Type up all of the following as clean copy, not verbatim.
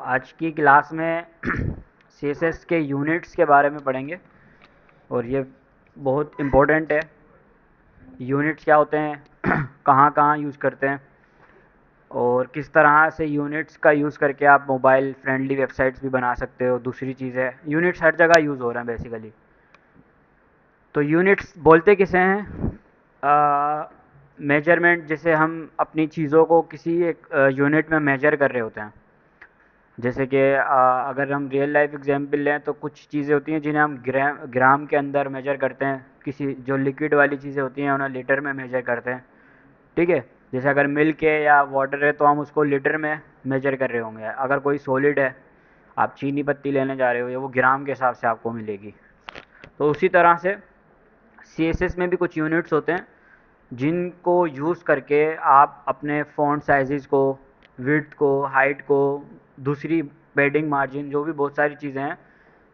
आज की क्लास में सीएसएस के यूनिट्स के बारे में पढ़ेंगे और ये बहुत इम्पोर्टेंट है। यूनिट्स क्या होते हैं, कहाँ कहाँ यूज़ करते हैं और किस तरह से यूनिट्स का यूज़ करके आप मोबाइल फ्रेंडली वेबसाइट्स भी बना सकते हो। दूसरी चीज़ है, यूनिट्स हर जगह यूज़ हो रहे हैं बेसिकली। तो यूनिट्स बोलते किसे हैं? मेजरमेंट, जैसे हम अपनी चीज़ों को किसी एक यूनिट में मेजर कर रहे होते हैं। जैसे कि अगर हम रियल लाइफ एग्जांपल लें तो कुछ चीज़ें होती हैं जिन्हें हम ग्राम के अंदर मेजर करते हैं। किसी जो लिक्विड वाली चीज़ें होती हैं उन्हें लीटर में मेजर करते हैं। ठीक है। जैसे अगर मिल्क है या वाटर है तो हम उसको लीटर में मेजर कर रहे होंगे। अगर कोई सॉलिड है, आप चीनी पत्ती लेने जा रहे हो, या वो ग्राम के हिसाब से आपको मिलेगी। तो उसी तरह से सीएसएस में भी कुछ यूनिट्स होते हैं जिनको यूज़ करके आप अपने फ़ॉन्ट साइज़ को, विड्थ को, हाइट को, दूसरी पैडिंग मार्जिन, जो भी बहुत सारी चीज़ें हैं,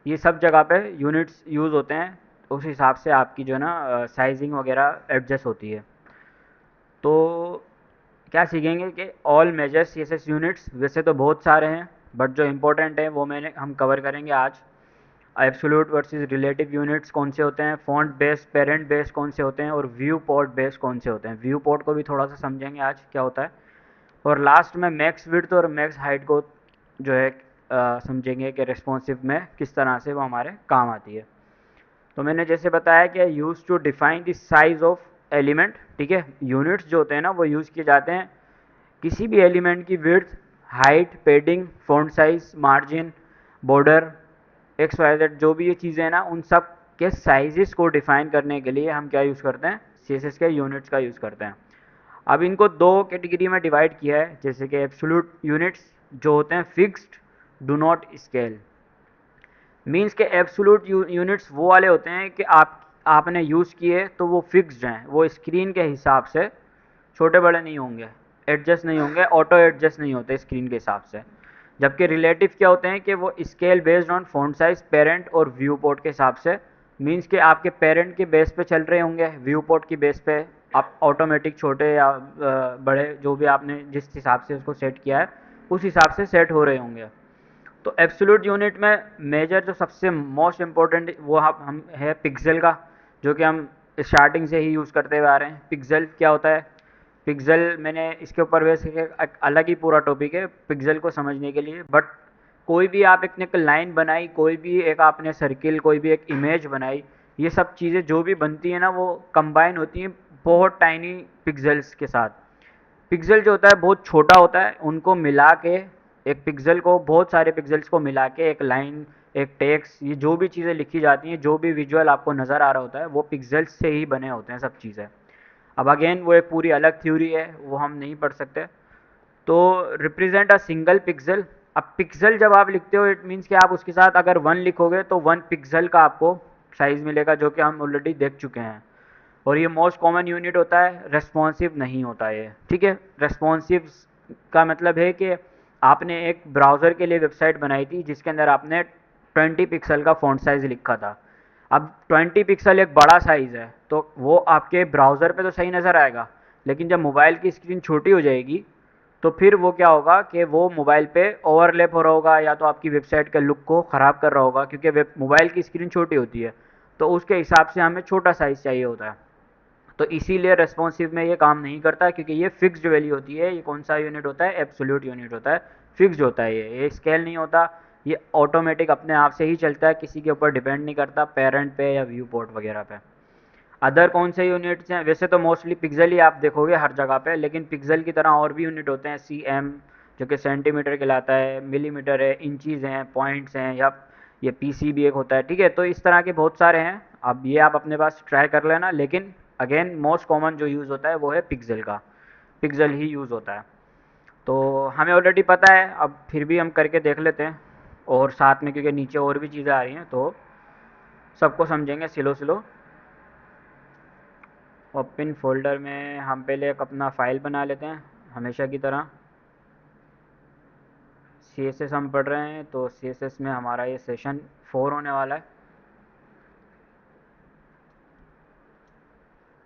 ये सब जगह पे यूनिट्स यूज़ होते हैं। उस हिसाब से आपकी जो है ना साइजिंग वगैरह एडजस्ट होती है। तो क्या सीखेंगे कि ऑल मेजर सीएसएस यूनिट्स, वैसे तो बहुत सारे हैं बट जो इम्पोर्टेंट है वो हम कवर करेंगे आज। एब्सोल्यूट वर्सेस रिलेटिव यूनिट्स कौन से होते हैं, फॉन्ट बेस, पेरेंट बेस कौन से होते हैं, और व्यू पोर्ट बेस कौन से होते हैं। व्यू पोर्ट को भी थोड़ा सा समझेंगे आज क्या होता है। और लास्ट में मैक्स विड्थ और मैक्स हाइट को जो है समझेंगे कि रिस्पॉन्सिव में किस तरह से वो हमारे काम आती है। तो मैंने जैसे बताया कि use to define the size of element. ठीक है। यूनिट्स जो होते हैं ना वो यूज़ किए जाते हैं किसी भी एलिमेंट की width, height, padding, font size, margin, border, X Y Z, जो भी ये चीज़ें हैं ना, उन सब के साइजेस को डिफाइन करने के लिए हम क्या यूज़ करते हैं, सीएसएस के यूनिट्स का यूज़ करते हैं। अब इनको दो कैटेगरी में डिवाइड किया है, जैसे कि एब्सोल्यूट यूनिट्स जो होते हैं fixed, do not scale. Means के एब्सोल्यूट यूनिट्स वो वाले होते हैं कि आपने यूज़ किए तो वो फिक्स्ड हैं, वो स्क्रीन के हिसाब से छोटे बड़े नहीं होंगे, एडजस्ट नहीं होंगे, ऑटो एडजस्ट नहीं होते स्क्रीन के हिसाब से। जबकि रिलेटिव क्या होते हैं कि वो scale based on font size, parent और व्यू पोर्ट के हिसाब से। मीन्स कि आपके पेरेंट के बेस पे चल रहे होंगे, व्यू पोर्ट की बेस पे आप ऑटोमेटिक छोटे या बड़े, जो भी आपने जिस हिसाब से उसको सेट किया है उस हिसाब से सेट हो रहे होंगे। तो एब्सोल्यूट यूनिट में मेजर जो सबसे मोस्ट इम्पोर्टेंट वो हम है पिक्सल का, जो कि हम स्टार्टिंग से ही यूज़ करते हुए आ रहे हैं। पिक्सल क्या होता है? पिक्सल, मैंने इसके ऊपर वैसे एक अलग ही पूरा टॉपिक है पिक्सल को समझने के लिए। बट कोई भी आप एक लाइन बनाई, कोई भी एक आपने सर्किल, कोई भी एक इमेज बनाई, ये सब चीज़ें जो भी बनती है ना वो कंबाइन होती हैं बहुत टाइनी पिक्सल्स के साथ। पिक्सल जो होता है बहुत छोटा होता है, उनको मिला के, एक पिक्सल को, बहुत सारे पिक्सल्स को मिला के एक लाइन, एक टेक्स्ट, ये जो भी चीज़ें लिखी जाती हैं, जो भी विजुअल आपको नज़र आ रहा होता है वो पिक्सल्स से ही बने होते हैं सब चीज़ें। अब अगेन वो एक पूरी अलग थ्योरी है, वो हम नहीं पढ़ सकते। तो रिप्रेजेंट अ सिंगल पिक्सल। अब पिक्सल जब आप लिखते हो, इट मीन्स कि आप उसके साथ अगर 1 लिखोगे तो 1 पिक्सल का आपको साइज़ मिलेगा, जो कि हम ऑलरेडी देख चुके हैं। और ये मोस्ट कॉमन यूनिट होता है, रेस्पॉन्सिव नहीं होता ये। ठीक है। रेस्पॉन्सिव का मतलब है कि आपने एक ब्राउज़र के लिए वेबसाइट बनाई थी जिसके अंदर आपने 20 पिक्सल का फ़ॉन्ट साइज़ लिखा था। अब 20 पिक्सल एक बड़ा साइज़ है तो वो आपके ब्राउज़र पे तो सही नज़र आएगा, लेकिन जब मोबाइल की स्क्रीन छोटी हो जाएगी तो फिर वो क्या होगा कि वो मोबाइल पे ओवरलैप हो रहा होगा, या तो आपकी वेबसाइट के लुक को ख़राब कर रहा होगा, क्योंकि वेब मोबाइल की स्क्रीन छोटी होती है तो उसके हिसाब से हमें छोटा साइज़ चाहिए होता है। तो इसीलिए रेस्पॉन्सिव में ये काम नहीं करता, क्योंकि ये फिक्स्ड वैल्यू होती है। ये कौन सा यूनिट होता है? एब्सोल्यूट यूनिट होता है, फिक्स्ड होता है। ये स्केल नहीं होता, ये ऑटोमेटिक अपने आप से ही चलता है, किसी के ऊपर डिपेंड नहीं करता, पेरेंट पे या व्यू पोर्ट वगैरह पे। अदर कौन से यूनिट्स हैं? वैसे तो मोस्टली पिक्सल ही आप देखोगे हर जगह पे, लेकिन पिक्सल की तरह और भी यूनिट होते हैं। सीएम जो कि सेंटीमीटर कहलाता है, मिलीमीटर है, इंचीज़ हैं, पॉइंट्स हैं, या ये पीसी भी एक होता है। ठीक है। तो इस तरह के बहुत सारे हैं, अब ये आप अपने पास ट्राई कर लेना। लेकिन अगेन मोस्ट कॉमन जो यूज़ होता है वो है पिक्सल का, पिक्सल ही यूज़ होता है। तो हमें ऑलरेडी पता है, अब फिर भी हम करके देख लेते हैं। और साथ में क्योंकि नीचे और भी चीज़ें आ रही हैं तो सबको समझेंगे स्लो स्लो। ओपन फोल्डर में हम पहले एक अपना फ़ाइल बना लेते हैं हमेशा की तरह। सीएसएस हम पढ़ रहे हैं तो सीएसएस में हमारा ये सेशन 4 होने वाला है।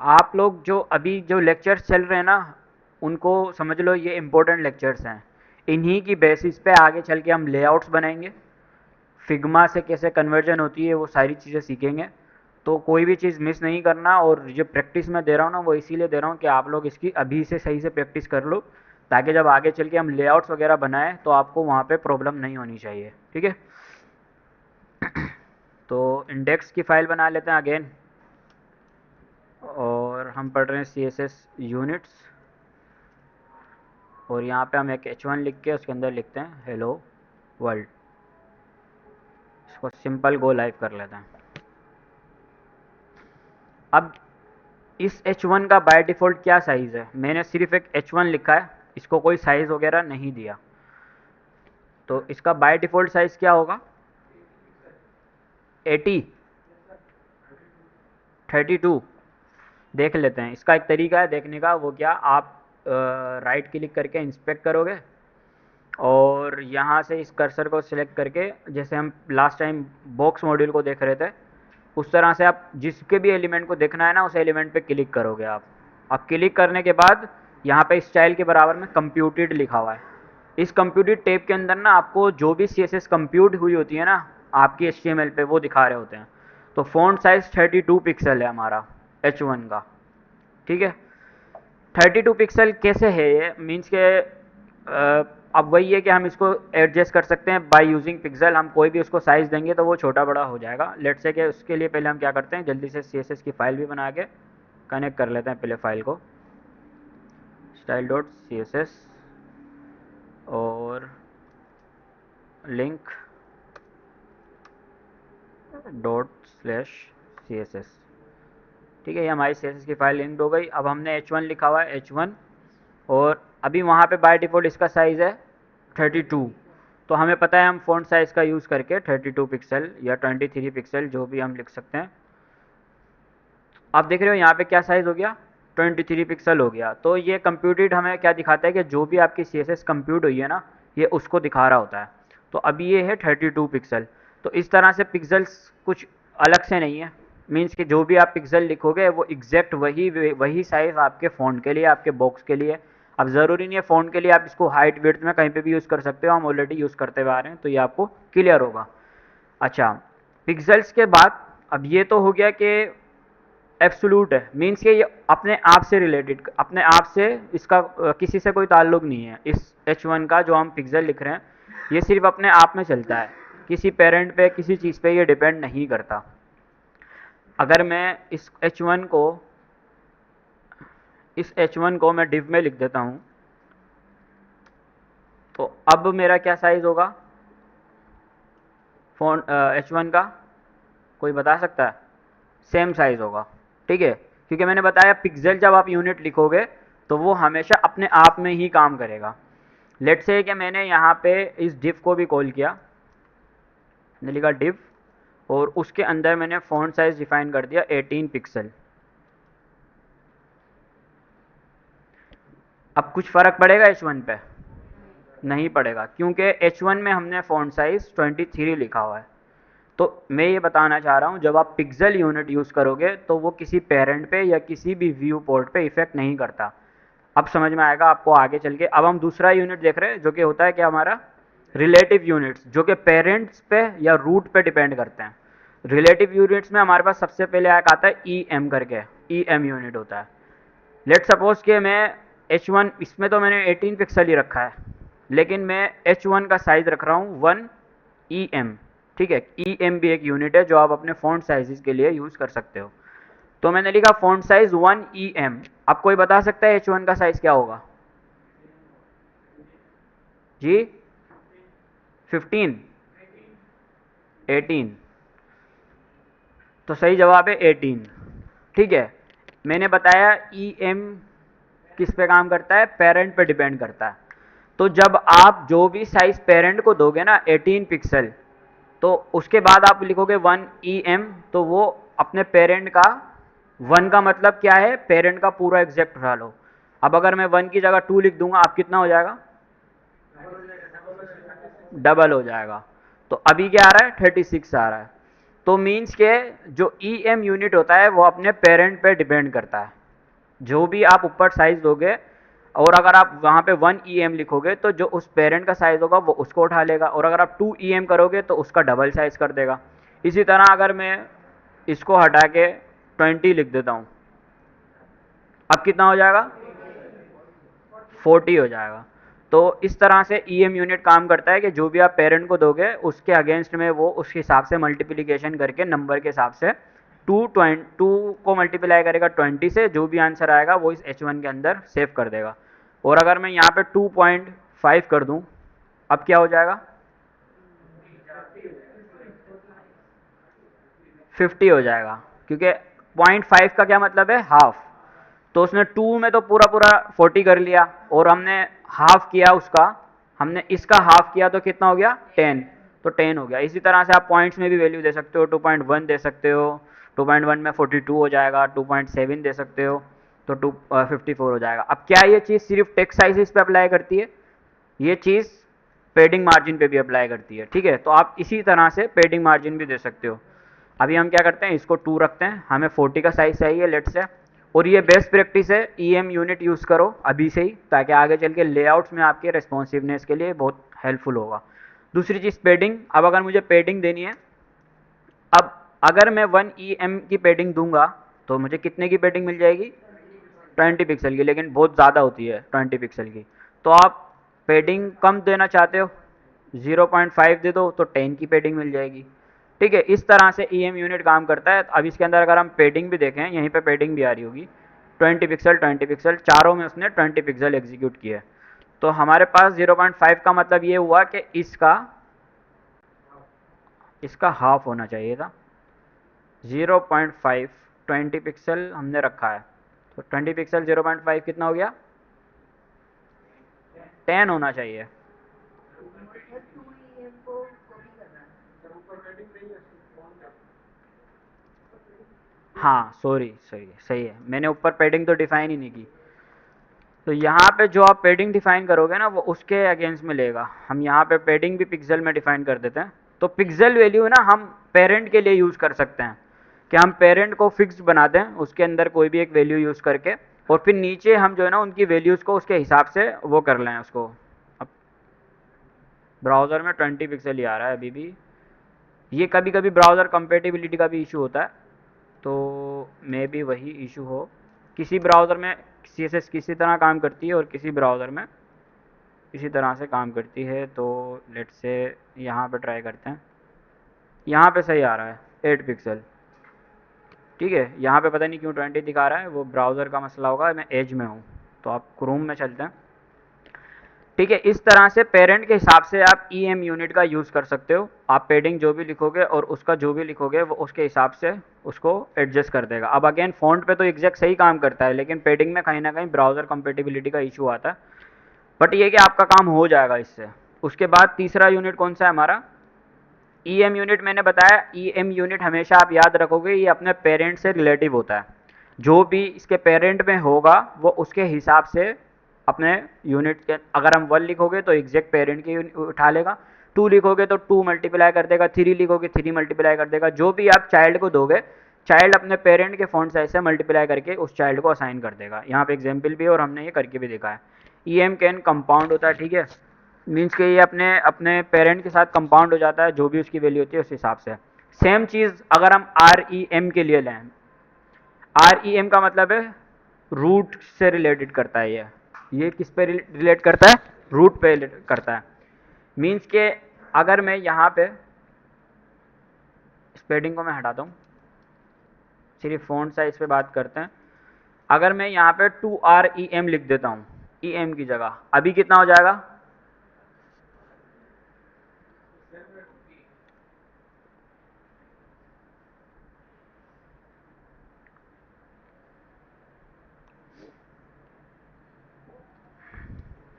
आप लोग जो अभी जो लेक्चर्स चल रहे हैं ना, उनको समझ लो ये इम्पोर्टेंट लेक्चर्स हैं। इन्हीं की बेसिस पे आगे चल के हम लेआउट्स बनाएंगे, फिग्मा से कैसे कन्वर्जन होती है वो सारी चीज़ें सीखेंगे। तो कोई भी चीज़ मिस नहीं करना, और जो प्रैक्टिस मैं दे रहा हूँ ना वो इसीलिए दे रहा हूँ कि आप लोग इसकी अभी से सही से प्रैक्टिस कर लो, ताकि जब आगे चल के हम लेआउट्स वगैरह बनाएं तो आपको वहाँ पे प्रॉब्लम नहीं होनी चाहिए, ठीक है। तो इंडेक्स की फ़ाइल बना लेते हैं अगेन, और हम पढ़ रहे हैं CSS यूनिट्स, और यहाँ पे हम एक h1 लिख के उसके अंदर लिखते हैं हेलो वर्ल्ड। इसको सिंपल गो लाइव कर लेते हैं। अब इस h1 का बाय डिफ़ॉल्ट क्या साइज़ है, मैंने सिर्फ एक h1 लिखा है, इसको कोई साइज़ वगैरह नहीं दिया, तो इसका बाय डिफ़ॉल्ट साइज़ क्या होगा, 80, 32। देख लेते हैं, इसका एक तरीका है देखने का, वो क्या, आप राइट क्लिक करके इंस्पेक्ट करोगे, और यहाँ से इस कर्सर को सिलेक्ट करके, जैसे हम लास्ट टाइम बॉक्स मॉड्यूल को देख रहे थे, उस तरह से आप जिसके भी एलिमेंट को देखना है ना, उस एलिमेंट पे क्लिक करोगे आप। अब क्लिक करने के बाद यहाँ पे स्टाइल के बराबर में कंप्यूटेड लिखा हुआ है। इस कंप्यूटेड टैब के अंदर ना आपको जो भी CSS कंप्यूट हुई होती है ना आपकी HTML पे, वो दिखा रहे होते हैं। तो फ़ॉन्ट साइज़ 32 पिक्सल है हमारा H1 का, ठीक है। 32 पिक्सल कैसे है ये, मीन्स के अब वही है कि हम इसको एडजस्ट कर सकते हैं बाय यूजिंग पिक्सल। हम कोई भी उसको साइज़ देंगे तो वो छोटा बड़ा हो जाएगा। लेट्स से कि उसके लिए पहले हम क्या करते हैं, जल्दी से CSS की फ़ाइल भी बना के कनेक्ट कर लेते हैं पहले फ़ाइल को, style.css और लिंक ./css, ठीक है। ये हमारी CSS की फ़ाइल लिंक्ड हो गई। अब हमने h1 लिखा हुआ है, h1, और अभी वहाँ पे बाय डिफ़ॉल्ट इसका साइज़ है 32। तो हमें पता है हम फ़ॉन्ट साइज़ का यूज़ करके 32 पिक्सल या 23 पिक्सल जो भी हम लिख सकते हैं। आप देख रहे हो यहाँ पे क्या साइज़ हो गया, 23 पिक्सल हो गया। तो ये कंप्यूटेड हमें क्या दिखाता है कि जो भी आपकी CSS कंप्यूट हुई है ना, ये उसको दिखा रहा होता है। तो अभी ये है 32 पिक्सल। तो इस तरह से पिक्सल्स कुछ अलग से नहीं है, मीन्स कि जो भी आप पिक्सल लिखोगे वो एग्जैक्ट वही साइज़ आपके फ़ॉन्ट के लिए, आपके बॉक्स के लिए। अब ज़रूरी नहीं है फ़ॉन्ट के लिए आप इसको हाइट विड्थ में कहीं पे भी यूज़ कर सकते हो, हम ऑलरेडी यूज़ करते हुए आ रहे हैं, तो ये आपको क्लियर होगा। अच्छा, पिक्सल्स के बाद अब ये तो हो गया कि एब्सोल्यूट है, मीन्स कि ये अपने आप से रिलेटेड, अपने आप से इसका किसी से कोई ताल्लुक नहीं है। इस H1 का जो हम पिक्सल लिख रहे हैं ये सिर्फ अपने आप में चलता है, किसी पेरेंट पे किसी चीज़ पे ये डिपेंड नहीं करता। अगर मैं इस H1 को मैं डिव में लिख देता हूँ, तो अब मेरा क्या साइज़ होगा फ़ॉन्ट H1 का, कोई बता सकता है? सेम साइज़ होगा, ठीक है, क्योंकि मैंने बताया पिक्सल जब आप यूनिट लिखोगे तो वो हमेशा अपने आप में ही काम करेगा। लेट्स से कि मैंने यहाँ पे इस डिव को भी कॉल किया, मैंने लिखा डिव, और उसके अंदर मैंने फ़ॉन्ट साइज़ डिफाइन कर दिया 18 पिक्सल। अब कुछ फ़र्क पड़ेगा H1 पे? नहीं पड़ेगा, क्योंकि H1 में हमने फ़ॉन्ट साइज़ 23 लिखा हुआ है। तो मैं ये बताना चाह रहा हूँ जब आप पिक्सल यूनिट यूज़ करोगे तो वो किसी पेरेंट पे या किसी भी व्यू पोर्ट पे इफेक्ट नहीं करता। अब समझ में आएगा आपको आगे चल के। अब हम दूसरा यूनिट देख रहे हैं जो कि होता है क्या, हमारा रिलेटिव यूनिट्स, जो कि पेरेंट्स पे या रूट पे डिपेंड करते हैं। रिलेटिव यूनिट्स में हमारे पास सबसे पहले एक आता है EM करके, EM यूनिट होता है। लेट सपोज कि मैं H1, इसमें तो मैंने 18 पिक्सल ही रखा है, लेकिन मैं H1 का साइज़ रख रहा हूँ 1 EM, ठीक है। EM भी एक यूनिट है जो आप अपने फ़ॉन्ट साइज़ के लिए यूज़ कर सकते हो। तो मैंने लिखा फ़ॉन्ट साइज़ 1 EM। अब कोई बता सकता है H1 का साइज़ क्या होगा जी? 15, 18, तो सही जवाब है 18, ठीक है। मैंने बताया EM किस पे काम करता है, पेरेंट पे डिपेंड करता है। तो जब आप जो भी साइज़ पेरेंट को दोगे ना 18 पिक्सल, तो उसके बाद आप लिखोगे 1 EM, तो वो अपने पेरेंट का 1 का मतलब क्या है, पेरेंट का पूरा एग्जैक्ट उठा लो। अब अगर मैं 1 की जगह 2 लिख दूंगा, आप कितना हो जाएगा, डबल हो जाएगा। तो अभी क्या आ रहा है, 36 आ रहा है। तो मीन्स के जो EM यूनिट होता है वो अपने पेरेंट पे डिपेंड करता है। जो भी आप ऊपर साइज दोगे, और अगर आप वहाँ पे 1 EM लिखोगे तो जो उस पेरेंट का साइज़ होगा वो उसको उठा लेगा, और अगर आप 2 EM करोगे तो उसका डबल साइज़ कर देगा। इसी तरह अगर मैं इसको हटा के 20 लिख देता हूँ, अब कितना हो जाएगा? 40 हो जाएगा। तो इस तरह से EM यूनिट काम करता है कि जो भी आप पेरेंट को दोगे उसके अगेंस्ट में वो उस हिसाब से मल्टीप्लिकेशन करके नंबर के हिसाब से 2 को मल्टीप्लाई करेगा 20 से, जो भी आंसर आएगा वो इस H1 के अंदर सेव कर देगा। और अगर मैं यहाँ पे 2.5 कर दूँ, अब क्या हो जाएगा? 50 हो जाएगा, क्योंकि 0.5 का क्या मतलब है? हाफ। तो उसने 2 में तो पूरा पूरा 40 कर लिया, और हमने हाफ किया उसका, हमने इसका हाफ किया तो कितना हो गया? 10। तो 10 हो गया। इसी तरह से आप पॉइंट्स में भी वैल्यू दे सकते हो, 2.1 दे सकते हो, 2.1 में 42 हो जाएगा, 2.7 दे सकते हो, तो 54 हो जाएगा। अब क्या ये चीज़ सिर्फ टेक्स्ट साइजेस पे अप्लाई करती है? ये चीज़ पेडिंग मार्जिन पे भी अप्लाई करती है, ठीक है? तो आप इसी तरह से पेडिंग मार्जिन भी दे सकते हो। अभी हम क्या करते हैं, इसको 2 रखते हैं, हमें 40 का साइज चाहिए लेट से, और ये बेस्ट प्रैक्टिस है, EM यूनिट यूज़ करो अभी से ही, ताकि आगे चल के लेआउट्स में आपके रिस्पॉन्सिवनेस के लिए बहुत हेल्पफुल होगा। दूसरी चीज़ पेडिंग। अब अगर मुझे पेडिंग देनी है, अब अगर मैं 1 EM की पेडिंग दूंगा तो मुझे कितने की पेडिंग मिल जाएगी? 20 पिक्सल की, लेकिन बहुत ज़्यादा होती है 20 पिक्सल की। तो आप पेडिंग कम देना चाहते हो, 0.5 दे दो तो 10 की पेडिंग मिल जाएगी, ठीक है? इस तरह से EM यूनिट काम करता है। अब इसके अंदर अगर हम पेडिंग भी देखें, यहीं पे पेडिंग भी आ रही होगी, 20 पिक्सल चारों में उसने 20 पिक्सल एग्जीक्यूट किए। तो हमारे पास 0.5 का मतलब ये हुआ कि इसका हाफ होना चाहिए था। 0.5 20 पिक्सल हमने रखा है, तो 20 पिक्सल 0.5 कितना हो गया? 10 होना चाहिए। हाँ, सॉरी सही है, सही है, मैंने ऊपर पेडिंग तो डिफाइन ही नहीं की। तो यहाँ पे जो आप पेडिंग डिफाइन करोगे ना, वो उसके अगेंस्ट में लेगा। हम यहाँ पे पेडिंग भी पिक्सल में डिफाइन कर देते हैं। तो पिक्सल वैल्यू ना हम पेरेंट के लिए यूज़ कर सकते हैं, कि हम पेरेंट को फिक्स बना दें, उसके अंदर कोई भी एक वैल्यू यूज़ करके, और फिर नीचे हम जो है ना उनकी वैल्यूज़ को उसके हिसाब से वो कर लें उसको। अब ब्राउज़र में 20 पिक्सल ही आ रहा है अभी भी। ये कभी कभी ब्राउज़र कंपेटिबिलिटी का भी इशू होता है, तो मे भी वही इशू हो। किसी ब्राउज़र में CSS किसी तरह काम करती है और किसी ब्राउज़र में इसी तरह से काम करती है। तो लेट्स से यहाँ पे ट्राई करते हैं, यहाँ पे सही आ रहा है 8 पिक्सल, ठीक है? यहाँ पे पता नहीं क्यों 20 दिखा रहा है, वो ब्राउज़र का मसला होगा, मैं एज में हूँ। तो आप क्रोम में चलते हैं, ठीक है? इस तरह से पेरेंट के हिसाब से आप EM यूनिट का यूज़ कर सकते हो। आप पेडिंग जो भी लिखोगे और उसका जो भी लिखोगे वो उसके हिसाब से उसको एडजस्ट कर देगा। अब अगेन फ़ॉन्ट पे तो एग्जैक्ट सही काम करता है, लेकिन पेडिंग में कहीं ना कहीं ब्राउज़र कंपेटिबिलिटी का इशू आता है। बट ये कि आपका काम हो जाएगा इससे। उसके बाद तीसरा यूनिट कौन सा है हमारा? EM unit. मैंने बताया EM यूनिट हमेशा आप याद रखोगे ये अपने पेरेंट से रिलेटिव होता है। जो भी इसके पेरेंट में होगा वो उसके हिसाब से अपने यूनिट के, अगर हम 1 लिखोगे तो एग्जैक्ट पेरेंट की उठा लेगा, 2 लिखोगे तो 2 मल्टीप्लाई कर देगा, 3 लिखोगे 3 मल्टीप्लाई कर देगा। जो भी आप चाइल्ड को दोगे, चाइल्ड अपने पेरेंट के फॉन्ट साइज से मल्टीप्लाई करके उस चाइल्ड को असाइन कर देगा। यहाँ पे एग्जाम्पल भी है और हमने ये करके भी देखा है। EM कैन कंपाउंड होता है, ठीक है? मीन्स कि ये अपने अपने पेरेंट के साथ कंपाउंड हो जाता है, जो भी उसकी वैल्यू होती है उस हिसाब से। सेम चीज़ अगर हम REM के लिए लें, REM का मतलब है रूट से रिलेटेड करता है। ये किस पे रिलेट करता है? रूट पे रिलेट करता है। मीन्स के अगर मैं यहाँ पे स्पेडिंग को मैं हटाता हूँ, सिर्फ फ़ॉन्ट साइज पे बात करते हैं। अगर मैं यहाँ पे 2REM लिख देता हूँ EM की जगह, अभी कितना हो जाएगा?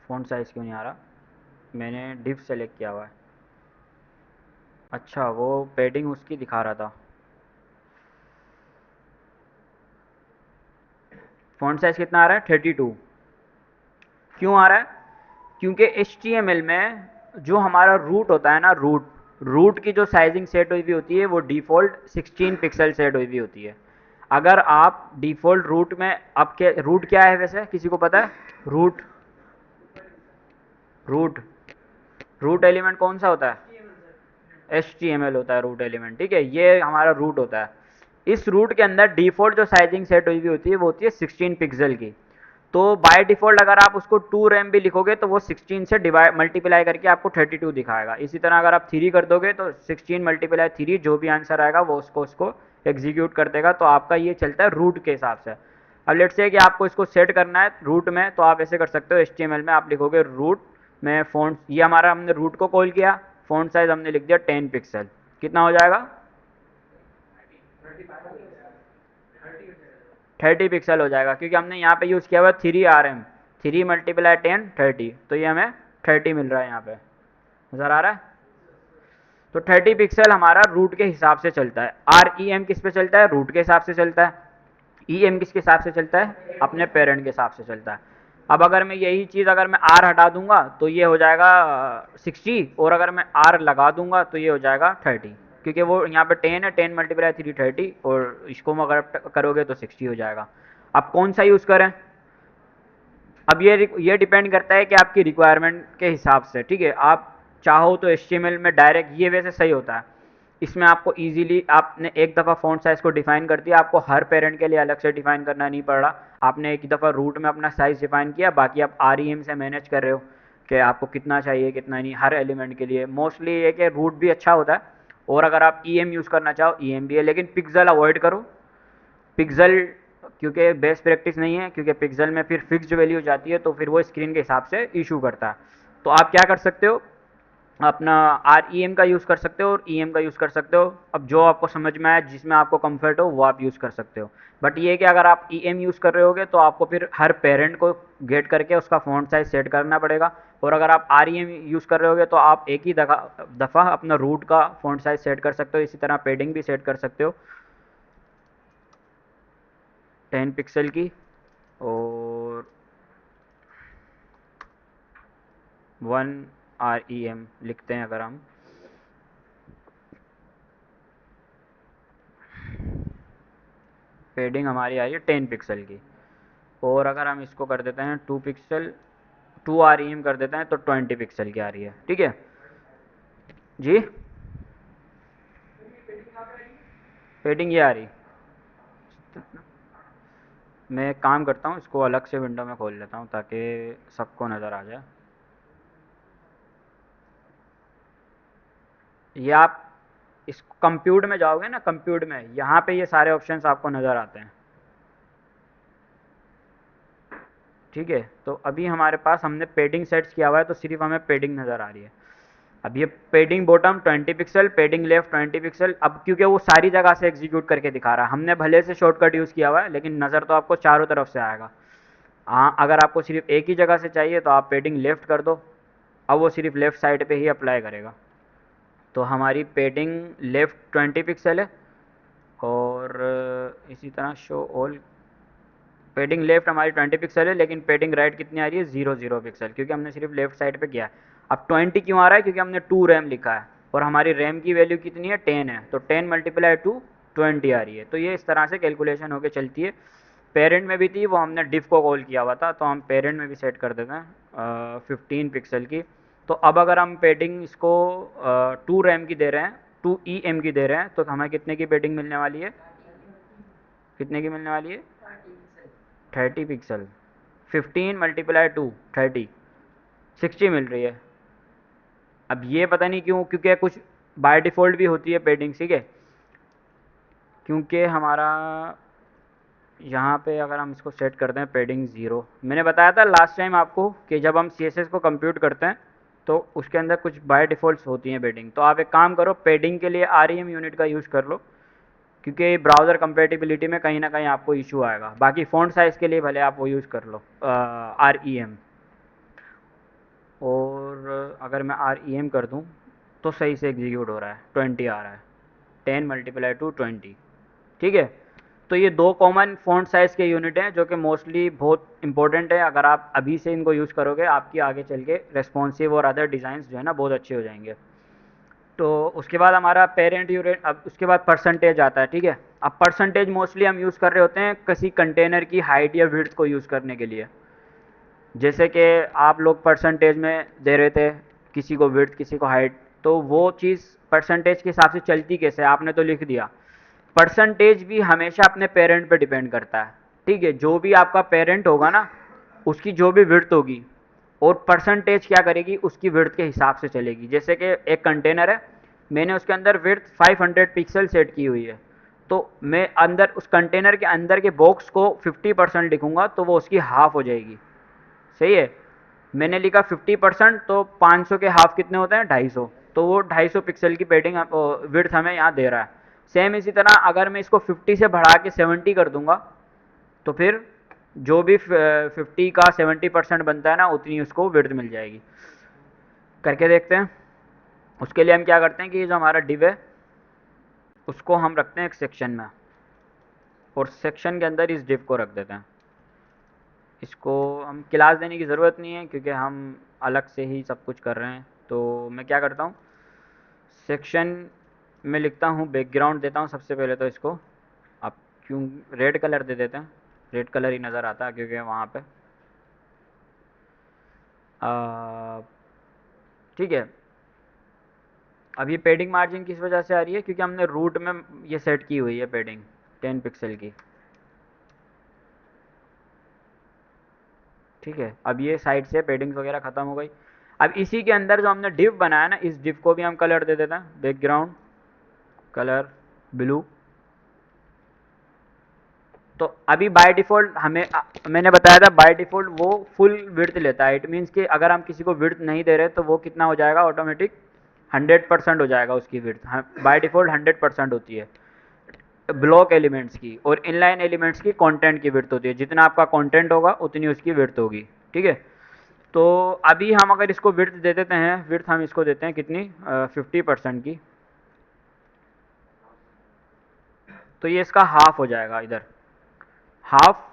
फ़ॉन्ट साइज़ क्यों नहीं आ रहा? मैंने डिव सेलेक्ट किया हुआ है। अच्छा, वो पेडिंग उसकी दिखा रहा था। फ़ॉन्ट साइज़ कितना आ रहा है? 32। क्यों आ रहा है? क्योंकि HTML में जो हमारा रूट होता है ना, रूट की जो साइजिंग सेट हुई हुई होती है वो डिफ़ॉल्ट 16 पिक्सल सेट हुई हुई होती है। अगर आप डिफ़ॉल्ट रूट में, आपके रूट क्या है वैसे, किसी को पता है? रूट रूट रूट एलिमेंट कौन सा होता है? HTML होता है रूट एलिमेंट, ठीक है, ये हमारा रूट होता है। इस रूट के अंदर डिफ़ॉल्ट जो साइजिंग सेट हुई होती है वो होती है 16 पिक्सल की। तो बाय डिफ़ॉल्ट अगर आप उसको 2 रैम भी लिखोगे तो वो 16 से डिवाइड मल्टीप्लाई करके आपको 32 दिखाएगा। इसी तरह अगर आप 3 कर दोगे तो 16 मल्टीप्लाई 3, जो भी आंसर आएगा वो उसको एग्जीक्यूट कर देगा। तो आपका ये चलता है रूट के हिसाब से। अब लेट्स से कि आपको इसको सेट करना है रूट में, तो आप ऐसे कर सकते हो, HTML में आप लिखोगे रूट में फ़ॉन्ट, ये हमारा हमने रूट को कॉल किया, फ़ॉन्ट साइज़ हमने लिख दिया 10 पिक्सल। कितना हो जाएगा? 30 पिक्सल हो जाएगा, क्योंकि हमने यहाँ पे यूज़ किया हुआ 3RM, 3 मल्टीप्लाई 10 30, तो ये हमें 30 मिल रहा है यहाँ पे। नज़र आ रहा है? तो 30 पिक्सल हमारा रूट के हिसाब से चलता है। REM किस पे चलता है? रूट के हिसाब से चलता है। EM किसके हिसाब से चलता है? अपने पेरेंट के हिसाब से चलता है। अब अगर मैं यही चीज़ अगर मैं R हटा दूंगा तो ये हो जाएगा 60, और अगर मैं R लगा दूंगा तो ये हो जाएगा 30, क्योंकि वो यहाँ पे 10 है, 10 मल्टीप्लाई 3 30, और इसको अगर करोगे तो 60 हो जाएगा। अब कौन सा यूज़ करें? अब ये डिपेंड करता है कि आपकी रिक्वायरमेंट के हिसाब से, ठीक है। आप चाहो तो HTML में डायरेक्ट, ये वैसे सही होता है, इसमें आपको इजीली, आपने एक दफ़ा फ़ॉन्ट साइज़ को डिफ़ाइन कर दिया, आपको हर पेरेंट के लिए अलग से डिफ़ाइन करना नहीं पड़ रहा। आपने एक दफ़ा रूट में अपना साइज़ डिफ़ाइन किया, बाकी आप REM से मैनेज कर रहे हो कि आपको कितना चाहिए कितना नहीं, हर एलिमेंट के लिए। मोस्टली ये कि रूट भी अच्छा होता है, और अगर आप EM यूज़ करना चाहो EM भी है, लेकिन पिक्सल अवॉइड करो। पिक्सल क्योंकि बेस्ट प्रैक्टिस नहीं है, क्योंकि पिक्सल में फिर फिक्स्ड वैल्यू जाती है, तो फिर वो स्क्रीन के हिसाब से इशू करता है। तो आप क्या कर सकते हो, अपना REM का यूज़ कर सकते हो और EM का यूज़ कर सकते हो। अब जो आपको समझ में आए, जिसमें आपको कंफर्ट हो, वो आप यूज़ कर सकते हो। बट ये कि अगर आप EM यूज़ कर रहे होगे तो आपको फिर हर पेरेंट को गेट करके उसका फ़ॉन्ट साइज़ सेट करना पड़ेगा, और अगर आप REM यूज़ कर रहे होगे तो आप एक ही दफ़ा अपना रूट का फ़ॉन्ट साइज़ सेट कर सकते हो। इसी तरह पेडिंग भी सेट कर सकते हो 10 पिक्सल की, और 1 REM लिखते हैं अगर हम, पेडिंग हमारी आ रही है 10 पिक्सल की, और अगर हम इसको कर देते हैं 2 पिक्सल, 2 REM कर देते हैं तो 20 पिक्सल की आ रही है, ठीक है जी। पेडिंग ये आ रही। मैं एक काम करता हूँ, इसको अलग से विंडो में खोल लेता हूँ ताकि सबको नज़र आ जाए। ये आप इस कंप्यूट में जाओगे ना, कंप्यूट में यहाँ पे ये सारे ऑप्शंस आपको नज़र आते हैं, ठीक है। तो अभी हमारे पास, हमने पेडिंग सेट्स किया हुआ है तो सिर्फ हमें पेडिंग नज़र आ रही है। अब ये पेडिंग बॉटम 20 पिक्सल, पेडिंग लेफ्ट 20 पिक्सल, अब क्योंकि वो सारी जगह से एग्जीक्यूट करके दिखा रहा है, हमने भले से शॉर्टकट यूज़ किया हुआ है लेकिन नज़र तो आपको चारों तरफ से आएगा। हाँ, अगर आपको सिर्फ एक ही जगह से चाहिए तो आप पेडिंग लेफ़्ट कर दो, अब वो सिर्फ लेफ़्ट साइड पे ही अप्लाई करेगा। तो हमारी पेडिंग लेफ़्ट 20 पिक्सल है, और इसी तरह शो ऑल, पेडिंग लेफ्ट हमारी 20 पिक्सल है, लेकिन पेडिंग राइट कितनी आ रही है? 0 पिक्सल, क्योंकि हमने सिर्फ लेफ्ट साइड पे किया है। अब 20 क्यों आ रहा है? क्योंकि हमने 2 रैम लिखा है, और हमारी रैम की वैल्यू कितनी है? 10 है, तो 10 मल्टीप्लाई 2 20 आ रही है। तो ये इस तरह से कैलकुलेशन होकर चलती है। पेरेंट में भी थी, वो हमने डिफ को कॉल किया हुआ था, तो हम पेरेंट में भी सेट कर देते हैं 15 पिक्सल की। तो अब अगर हम पेडिंग इसको 2 रैम की दे रहे हैं, 2 EM की दे रहे हैं, तो हमें कितने की पेडिंग मिलने वाली है? कितने की मिलने वाली है? 30 पिक्सल। 15 मल्टीप्लाई 2 30, 60 मिल रही है। अब ये पता नहीं क्यों, क्योंकि कुछ बाय डिफ़ॉल्ट भी होती है पेडिंग, ठीक है, क्योंकि हमारा यहाँ पे अगर हम इसको सेट करते हैं पेडिंग 0, मैंने बताया था लास्ट टाइम आपको कि जब हम CSS को कंप्यूट करते हैं तो उसके अंदर कुछ बाय डिफ़ॉल्ट्स होती हैं पेडिंग। तो आप एक काम करो, पेडिंग के लिए REM यूनिट का यूज़ कर लो, क्योंकि ब्राउज़र कंपेटिबिलिटी में कहीं ना कहीं आपको इशू आएगा। बाकी फ़ॉन्ट साइज़ के लिए भले आप वो यूज़ कर लो REM। और अगर मैं REM कर दूँ तो सही से एग्जीक्यूट हो रहा है, 20 आ रहा है, 10 मल्टीप्लाई टू 20, ठीक है। तो ये दो कॉमन फ़ॉन्ट साइज़ के यूनिट हैं जो कि मोस्टली बहुत इंपॉर्टेंट है। अगर आप अभी से इनको यूज़ करोगे, आपकी आगे चल के रेस्पॉन्सिव और अदर डिज़ाइंस जो है ना बहुत अच्छे हो जाएंगे। तो उसके बाद हमारा पेरेंट यूनिट, अब उसके बाद परसेंटेज आता है, ठीक है। अब परसेंटेज मोस्टली हम यूज़ कर रहे होते हैं किसी कंटेनर की हाइट या विड्थ को यूज़ करने के लिए। जैसे कि आप लोग परसेंटेज में दे रहे थे, किसी को विड्थ किसी को हाइट, तो वो चीज़ परसेंटेज के हिसाब से चलती कैसे, आपने तो लिख दिया। परसेंटेज भी हमेशा अपने पेरेंट पे डिपेंड करता है, ठीक है। जो भी आपका पेरेंट होगा ना, उसकी जो भी विड्थ होगी, और परसेंटेज क्या करेगी, उसकी विड्थ के हिसाब से चलेगी। जैसे कि एक कंटेनर है, मैंने उसके अंदर विड्थ 500 पिक्सल सेट की हुई है, तो मैं अंदर उस कंटेनर के अंदर के बॉक्स को 50% लिखूंगा, तो वो उसकी हाफ हो जाएगी। सही है। मैंने लिखा 50%, तो 500 के हाफ कितने होते हैं, 250। तो वो 250 पिक्सल की पेडिंग विड्थ हमें यहाँ दे रहा है। सेम इसी तरह अगर मैं इसको 50 से बढ़ा के 70 कर दूंगा, तो फिर जो भी 50 का 70% बनता है ना, उतनी उसको विड्थ मिल जाएगी। करके देखते हैं। उसके लिए हम क्या करते हैं कि जो हमारा डिव है, उसको हम रखते हैं एक सेक्शन में, और सेक्शन के अंदर इस डिव को रख देते हैं। इसको हम क्लास देने की ज़रूरत नहीं है, क्योंकि हम अलग से ही सब कुछ कर रहे हैं। तो मैं क्या करता हूँ, सेक्शन में लिखता हूँ बैकग्राउंड देता हूँ सबसे पहले। तो इसको आप क्यों रेड कलर दे देते हैं, रेड कलर ही नज़र आता है क्योंकि वहाँ पे ठीक है। अब ये पेडिंग मार्जिन किस वजह से आ रही है, क्योंकि हमने रूट में ये सेट की हुई है पेडिंग 10 पिक्सल की, ठीक है। अब ये साइड से पेडिंग्स वगैरह ख़त्म हो गई। अब इसी के अंदर जो हमने डिव बनाया ना, इस डिव को भी हम कलर दे देते हैं, बैकग्राउंड कलर ब्लू। तो अभी बाय डिफ़ॉल्ट हमें मैंने बताया था बाय डिफ़ॉल्ट वो फुल विड्थ लेता है। इट मीन्स कि अगर हम किसी को विड्थ नहीं दे रहे, तो वो कितना हो जाएगा, ऑटोमेटिक 100% हो जाएगा उसकी विड्थ। बाय डिफ़ॉल्ट 100% होती है ब्लॉक एलिमेंट्स की, और इनलाइन एलिमेंट्स की कंटेंट की विड्थ होती है। जितना आपका कंटेंट होगा उतनी उसकी विड्थ होगी, ठीक है। तो अभी हम अगर इसको विड्थ दे देते हैं, विड्थ हम इसको देते हैं कितनी, 50% की, तो ये इसका हाफ हो जाएगा इधर। हाफ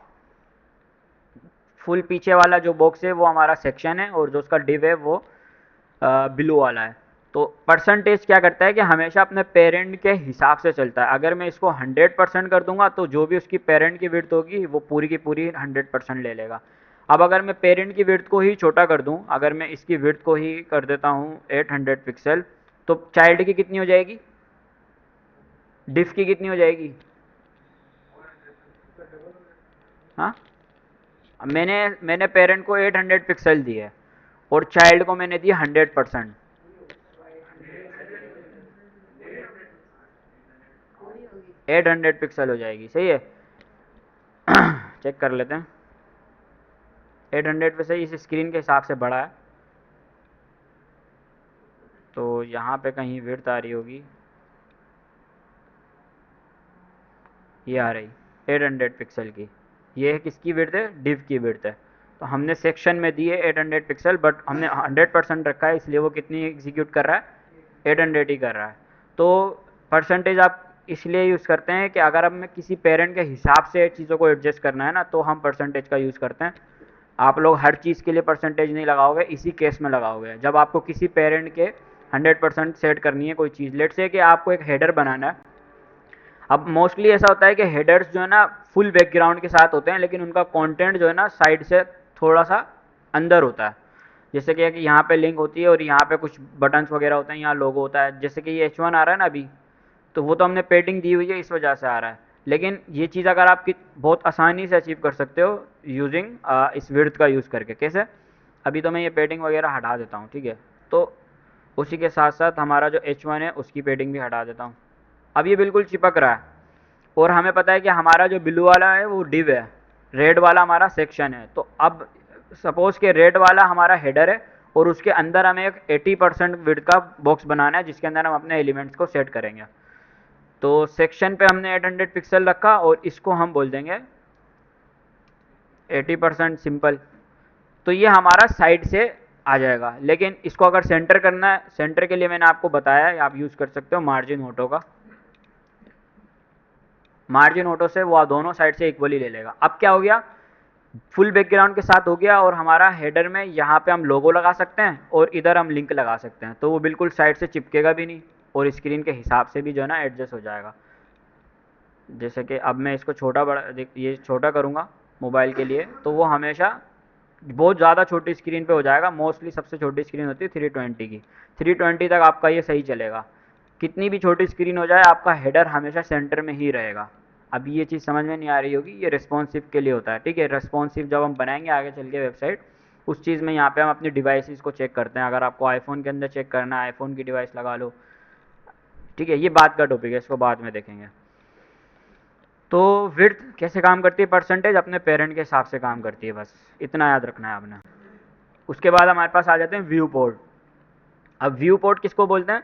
फुल पीछे वाला जो बॉक्स है वो हमारा सेक्शन है, और जो उसका डिव है वो ब्लू वाला है। तो परसेंटेज क्या करता है कि हमेशा अपने पेरेंट के हिसाब से चलता है। अगर मैं इसको 100% कर दूंगा, तो जो भी उसकी पेरेंट की विड्थ होगी वो पूरी की पूरी 100% ले लेगा। अब अगर मैं पेरेंट की विड्थ को ही छोटा कर दूं, अगर मैं इसकी विड्थ को ही कर देता हूं 800 पिक्सल, तो चाइल्ड की कितनी हो जाएगी, डिफ की कितनी हो जाएगी। हाँ, मैंने मैंने पेरेंट को 800 पिक्सल दी है, और चाइल्ड को मैंने दी 100%। 800 पिक्सल हो जाएगी, सही है। चेक कर लेते हैं। 800 पे से इस स्क्रीन के हिसाब से बड़ा है, तो यहाँ पे कहीं विड्थ आ रही होगी, ये आ रही 800 पिक्सल की। ये है किसकी विड्थ है, डिव की विड्थ है। तो हमने सेक्शन में दी है 800 पिक्सल, बट हमने 100% रखा है, इसलिए वो कितनी एग्जीक्यूट कर रहा है, 800 ही कर रहा है। तो परसेंटेज आप इसलिए यूज़ करते हैं कि अगर हमें किसी पेरेंट के हिसाब से चीज़ों को एडजस्ट करना है ना, तो हम परसेंटेज का यूज़ करते हैं। आप लोग हर चीज़ के लिए परसेंटेज नहीं लगाओगे, इसी केस में लगाओगे जब आपको किसी पेरेंट के 100% सेट करनी है कोई चीज़। लेट से कि आपको एक हेडर बनाना है। अब मोस्टली ऐसा होता है कि हेडर्स जो है ना फुल बैकग्राउंड के साथ होते हैं, लेकिन उनका कंटेंट जो है ना साइड से थोड़ा सा अंदर होता है। जैसे कि यहाँ पे लिंक होती है, और यहाँ पे कुछ बटन्स वगैरह होते हैं, यहाँ लोगो होता है। जैसे कि ये H1 आ रहा है ना अभी, तो वो तो हमने पेडिंग दी हुई है, इस वजह से आ रहा है। लेकिन ये चीज़ अगर आप बहुत आसानी से अचीव कर सकते हो यूजिंग इस विड्थ का यूज़ करके। कैसे, अभी तो मैं ये पेडिंग वगैरह हटा देता हूँ, ठीक है। तो उसी के साथ साथ हमारा जो H1 है उसकी पेडिंग भी हटा देता हूँ। अब ये बिल्कुल चिपक रहा है, और हमें पता है कि हमारा जो ब्लू वाला है वो डिव है, रेड वाला हमारा सेक्शन है। तो अब सपोज़ कि रेड वाला हमारा हेडर है, और उसके अंदर हमें एक 80% विड्थ का बॉक्स बनाना है, जिसके अंदर हम अपने एलिमेंट्स को सेट करेंगे। तो सेक्शन पे हमने 800 पिक्सल रखा, और इसको हम बोल देंगे 80% सिंपल। तो ये हमारा साइड से आ जाएगा। लेकिन इसको अगर सेंटर करना है, सेंटर के लिए मैंने आपको बताया, आप यूज़ कर सकते हो मार्जिन ऑटो का। मार्जिन ऑटो से वो दोनों साइड से इक्वली ले लेगा। अब क्या हो गया, फुल बैकग्राउंड के साथ हो गया, और हमारा हेडर में यहाँ पे हम लोगो लगा सकते हैं, और इधर हम लिंक लगा सकते हैं। तो वो बिल्कुल साइड से चिपकेगा भी नहीं, और स्क्रीन के हिसाब से भी जो है ना एडजस्ट हो जाएगा। जैसे कि अब मैं इसको छोटा बड़ा ये छोटा करूँगा मोबाइल के लिए, तो वो हमेशा बहुत ज़्यादा छोटी स्क्रीन पे हो जाएगा। मोस्टली सबसे छोटी स्क्रीन होती है 320 की, 320 तक आपका ये सही चलेगा। कितनी भी छोटी स्क्रीन हो जाए आपका हेडर हमेशा सेंटर में ही रहेगा। अब ये चीज़ समझ में नहीं आ रही होगी, ये रिस्पॉन्सिव के लिए होता है, ठीक है। रिस्पॉन्सिव जब हम बनाएंगे आगे चल के वेबसाइट, उस चीज़ में यहाँ पे हम अपनी डिवाइसेस को चेक करते हैं। अगर आपको आईफोन के अंदर चेक करना है, आईफोन की डिवाइस लगा लो, ठीक है। ये बात का टॉपिक है, इसको बाद में देखेंगे। तो विड्थ कैसे काम करती है, परसेंटेज अपने पेरेंट के हिसाब से काम करती है, बस इतना याद रखना है आपने। उसके बाद हमारे पास आ जाते हैं व्यू पोर्ट। अब व्यू पोर्ट किसको बोलते हैं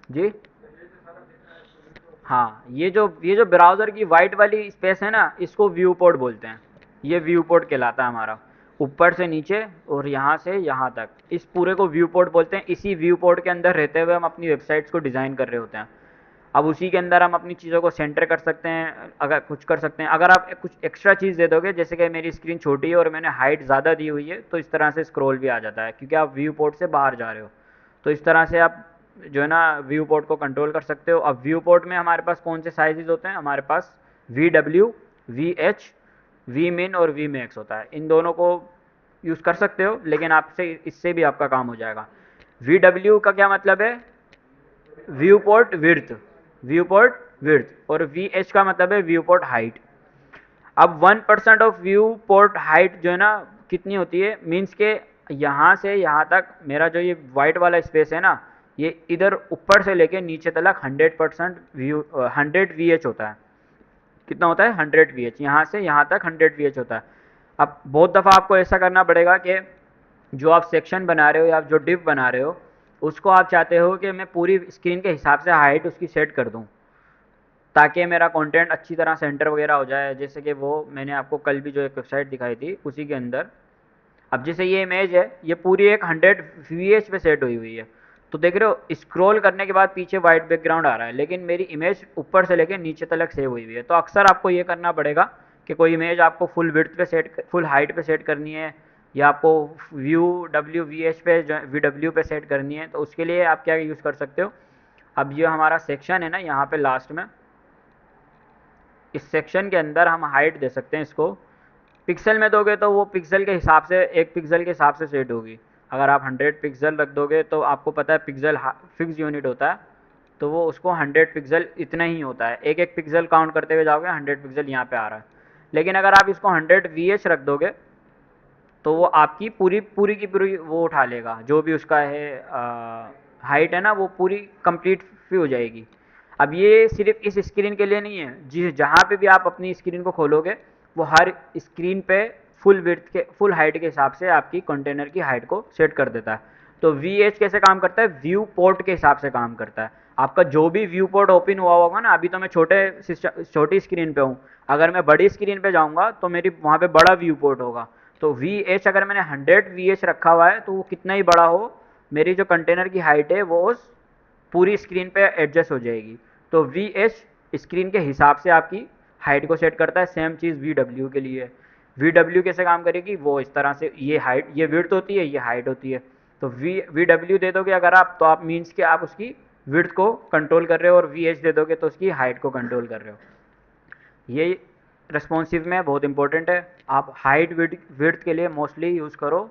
जी? हाँ, ये जो ब्राउज़र की वाइट वाली स्पेस है ना, इसको व्यू पोर्ट बोलते हैं। ये व्यू पोर्ट कहलाता है हमारा, ऊपर से नीचे और यहाँ से यहाँ तक, इस पूरे को व्यू पोर्ट बोलते हैं। इसी व्यू पोर्ट के अंदर रहते हुए हम अपनी वेबसाइट्स को डिज़ाइन कर रहे होते हैं। अब उसी के अंदर हम अपनी चीज़ों को सेंटर कर सकते हैं, अगर कुछ कर सकते हैं। अगर आप कुछ एक्स्ट्रा चीज़ दे दोगे, जैसे कि मेरी स्क्रीन छोटी है और मैंने हाइट ज़्यादा दी हुई है, तो इस तरह से स्क्रॉल भी आ जाता है, क्योंकि आप व्यू पोर्ट से बाहर जा रहे हो। तो इस तरह से आप जो है ना व्यू पोर्ट को कंट्रोल कर सकते हो। अब व्यू पोर्ट में हमारे पास कौन से साइजेस होते हैं, हमारे पास VW, VH, Vmin और Vmax होता है। इन दोनों को यूज़ कर सकते हो, लेकिन आपसे इससे भी आपका काम हो जाएगा। VW का क्या मतलब है, view port width, view port width, और VH का मतलब है व्यू पोर्ट हाइट। अब 1% ऑफ व्यू पोर्ट हाइट जो है ना कितनी होती है, मीन्स के यहाँ से यहाँ तक मेरा जो ये वाइट वाला स्पेस है ना, ये इधर ऊपर से लेके नीचे तक 100% व्यू 100 VH होता है। कितना होता है, 100 VH, यहाँ से यहाँ तक 100 VH होता है। अब बहुत दफ़ा आपको ऐसा करना पड़ेगा कि जो आप सेक्शन बना रहे हो या जो डिव बना रहे हो, उसको आप चाहते हो कि मैं पूरी स्क्रीन के हिसाब से हाइट उसकी सेट कर दूँ, ताकि मेरा कंटेंट अच्छी तरह सेंटर वगैरह हो जाए। जैसे कि वो मैंने आपको कल भी जो एक वेबसाइट दिखाई थी उसी के अंदर, अब जैसे ये इमेज है, ये पूरी एक 100 VH पे सेट हुई हुई है, तो देख रहे हो स्क्रॉल करने के बाद पीछे वाइट बैकग्राउंड आ रहा है, लेकिन मेरी इमेज ऊपर से लेकर नीचे तक सेव हुई हुई है। तो अक्सर आपको ये करना पड़ेगा कि कोई इमेज आपको फुल विड्थ पे सेट, फुल हाइट पे सेट करनी है, या आपको VH पे VW पे सेट करनी है, तो उसके लिए आप क्या यूज़ कर सकते हो। अब ये हमारा सेक्शन है ना, यहाँ पे लास्ट में इस सेक्शन के अंदर हम हाइट दे सकते हैं इसको। पिक्सल में दोगे तो वो पिक्सल के हिसाब से, एक पिक्सल के हिसाब से सेट होगी। अगर आप 100 पिक्सल रख दोगे तो आपको पता है पिक्सल फिक्स यूनिट होता है, तो वो उसको 100 पिक्सल इतना ही होता है। एक एक पिक्सल काउंट करते हुए जाओगे, 100 पिक्सल यहाँ पे आ रहा है। लेकिन अगर आप इसको 100 VH रख दोगे, तो वो आपकी पूरी पूरी की पूरी वो उठा लेगा, जो भी उसका है हाइट है ना, वो पूरी कंप्लीट भी हो जाएगी। अब ये सिर्फ इस स्क्रीन के लिए नहीं है, जिस जहाँ पे भी आप अपनी स्क्रीन को खोलोगे, वो हर स्क्रीन पे फुल विड्थ के, फुल हाइट के हिसाब से आपकी कंटेनर की हाइट को सेट कर देता है। तो VH कैसे काम करता है, व्यू पोर्ट के हिसाब से काम करता है। आपका जो भी व्यू पोर्ट ओपन हुआ होगा ना, अभी तो मैं छोटी स्क्रीन पे हूँ, अगर मैं बड़ी स्क्रीन पे जाऊँगा तो मेरी वहाँ पे बड़ा व्यू पोर्ट होगा। तो VH अगर मैंने 100 VH रखा हुआ है, तो वो कितना ही बड़ा हो, मेरी जो कंटेनर की हाइट है वो उस पूरी स्क्रीन पे एडजस्ट हो जाएगी। तो VH स्क्रीन के हिसाब से आपकी हाइट को सेट करता है। सेम चीज़ VW के लिए। VW कैसे काम करेगी, वो इस तरह से, ये हाइट, ये विड्थ होती है, ये हाइट होती है। तो VW दे दोगे अगर आप, तो आप मीन्स के आप उसकी विड्थ को कंट्रोल कर रहे हो, और VH दे दोगे तो उसकी हाइट को कंट्रोल कर रहे हो। ये रिस्पॉन्सिव में बहुत इंपॉर्टेंट है। आप हाइट विड्थ के लिए मोस्टली यूज़ करो,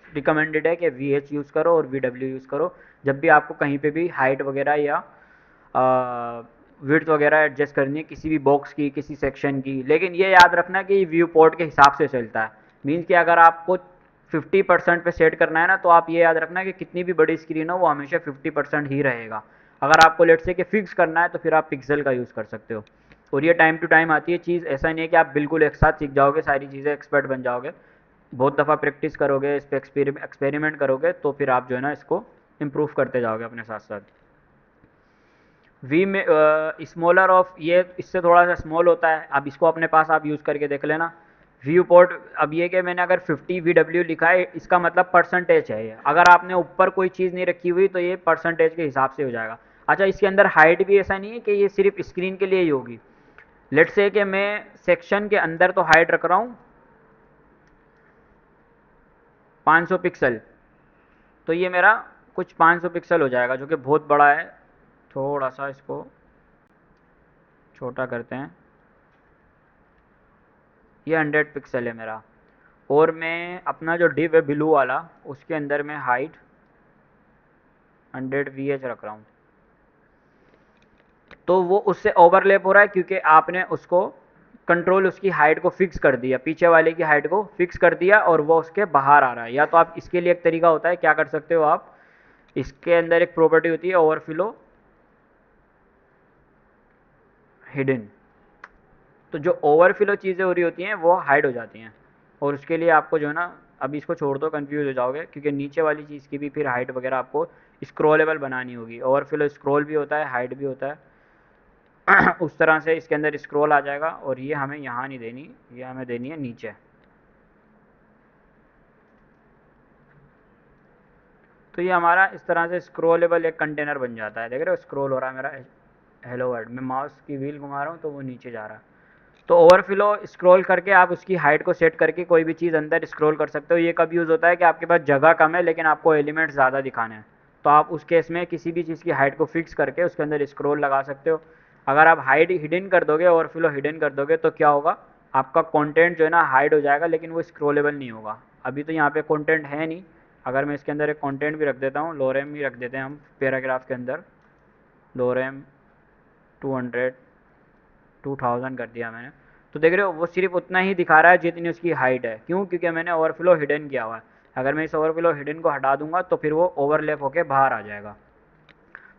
रिकमेंडेड है कि VH यूज़ करो और VW यूज़ करो, जब भी आपको कहीं पे भी हाइट वगैरह या विड्थ वगैरह एडजस्ट करनी है किसी भी बॉक्स की, किसी सेक्शन की। लेकिन ये याद रखना कि व्यू पोर्ट के हिसाब से चलता है। मीन्स कि अगर आपको 50% पे सेट करना है ना, तो आप ये याद रखना कि कितनी भी बड़ी स्क्रीन हो वो हमेशा 50% ही रहेगा। अगर आपको लेट से कि फिक्स करना है, तो फिर आप पिक्सल का यूज़ कर सकते हो। और ये टाइम टू टाइम आती है चीज़, ऐसा नहीं है कि आप बिल्कुल एक साथ सीख जाओगे, सारी चीज़ें एक्सपर्ट बन जाओगे। बहुत दफ़ा प्रैक्टिस करोगे, इस पर एक्सपेरिमेंट करोगे, तो फिर आप जो है ना इसको इम्प्रूव करते जाओगे अपने साथ साथ। वी में स्मॉलर ऑफ, ये इससे थोड़ा सा स्मॉल होता है। अब इसको अपने पास आप यूज़ करके देख लेना। व्यू पोर्ट, अब ये कि मैंने अगर 50 VW लिखा है, इसका मतलब परसेंटेज है ये। अगर आपने ऊपर कोई चीज़ नहीं रखी हुई तो ये परसेंटेज के हिसाब से हो जाएगा। अच्छा, इसके अंदर हाइट भी ऐसा नहीं है कि ये सिर्फ स्क्रीन के लिए ही होगी। लेट्स से कि मैं सेक्शन के अंदर तो हाइट रख रहा हूँ 500 पिक्सल, तो ये मेरा कुछ 500 पिक्सल हो जाएगा, जो कि बहुत बड़ा है। थोड़ा सा इसको छोटा करते हैं। ये 100 पिक्सल है मेरा, और मैं अपना जो डिव है ब्लू वाला, उसके अंदर मैं हाइट 100 VH रख रहा हूँ। तो वो उससे ओवरलैप हो रहा है क्योंकि आपने उसको कंट्रोल उसकी हाइट को फिक्स कर दिया, पीछे वाले की हाइट को फिक्स कर दिया, और वो उसके बाहर आ रहा है। या तो आप इसके लिए एक तरीका होता है, क्या कर सकते हो आप, इसके अंदर एक प्रॉपर्टी होती है ओवरफ्लो हिडन। तो जो ओवरफ्लो चीज़ें हो रही होती हैं वो हाइड हो जाती हैं, और उसके लिए आपको जो है ना, अभी इसको छोड़ दो, कंफ्यूज हो जाओगे, क्योंकि नीचे वाली चीज़ की भी फिर हाइट वगैरह आपको स्क्रॉलेबल बनानी होगी। ओवरफ्लो स्क्रॉल भी होता है, हाइट भी होता है। उस तरह से इसके अंदर स्क्रॉल आ जाएगा, और ये हमें यहाँ नहीं देनी, ये हमें देनी है नीचे। तो ये हमारा इस तरह से स्क्रॉलेबल एक कंटेनर बन जाता है। देख रहे हो स्क्रॉल हो रहा है मेरा हेलो वर्ल्ड, मैं माउस की व्हील घुमा रहा हूँ तो वो नीचे जा रहा है। तो ओवरफ्लो स्क्रॉल करके आप उसकी हाइट को सेट करके कोई भी चीज़ अंदर स्क्रॉल कर सकते हो। ये कब यूज़ होता है कि आपके पास जगह कम है लेकिन आपको एलिमेंट्स ज़्यादा दिखाने हैं, तो आप उस केस में किसी भी चीज़ की हाइट को फिक्स करके उसके अंदर स्क्रॉल लगा सकते हो। अगर आप हाइट हिडन कर दोगे, ओवरफ्लो हिडन कर दोगे, तो क्या होगा, आपका कंटेंट जो है ना हाइड हो जाएगा, लेकिन वो स्क्रॉलेबल नहीं होगा। अभी तो यहाँ पे कंटेंट है नहीं। अगर मैं इसके अंदर एक कंटेंट भी रख देता हूँ, लोरेम भी रख देते हैं हम पैराग्राफ के अंदर, लोरेम 200 2000 कर दिया मैंने। तो देख रहे हो वो सिर्फ उतना ही दिखा रहा है जितनी उसकी हाइट है। क्यों? क्योंकि मैंने ओवरफ्लो हिडन किया हुआ है। अगर मैं इस ओवरफ्लो हिडन को हटा दूंगा तो फिर वो ओवरलैप होकर बाहर आ जाएगा।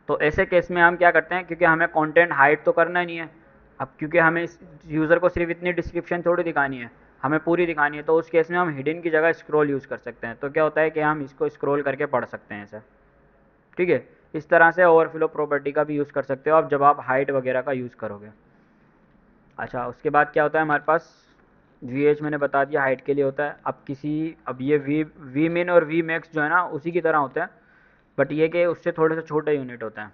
तो ऐसे केस में हम क्या करते हैं, क्योंकि हमें कंटेंट हाइड तो करना नहीं है, अब क्योंकि हमें इस यूज़र को सिर्फ इतनी डिस्क्रिप्शन थोड़ी दिखानी है, हमें पूरी दिखानी है, तो उस केस में हम हिडन की जगह स्क्रॉल यूज़ कर सकते हैं। तो क्या होता है कि हम इसको स्क्रॉल करके पढ़ सकते हैं ऐसा। ठीक है, इस तरह से ओवरफ्लो प्रॉपर्टी का भी यूज़ कर सकते हो आप जब आप हाइट वगैरह का यूज़ करोगे। अच्छा, उसके बाद क्या होता है हमारे पास, वी एच मैंने बता दिया हाइट के लिए होता है। अब ये वी मिन और वी मैक्स जो है ना उसी की तरह होता है, बट ये कि उससे थोड़े से छोटे यूनिट होते हैं।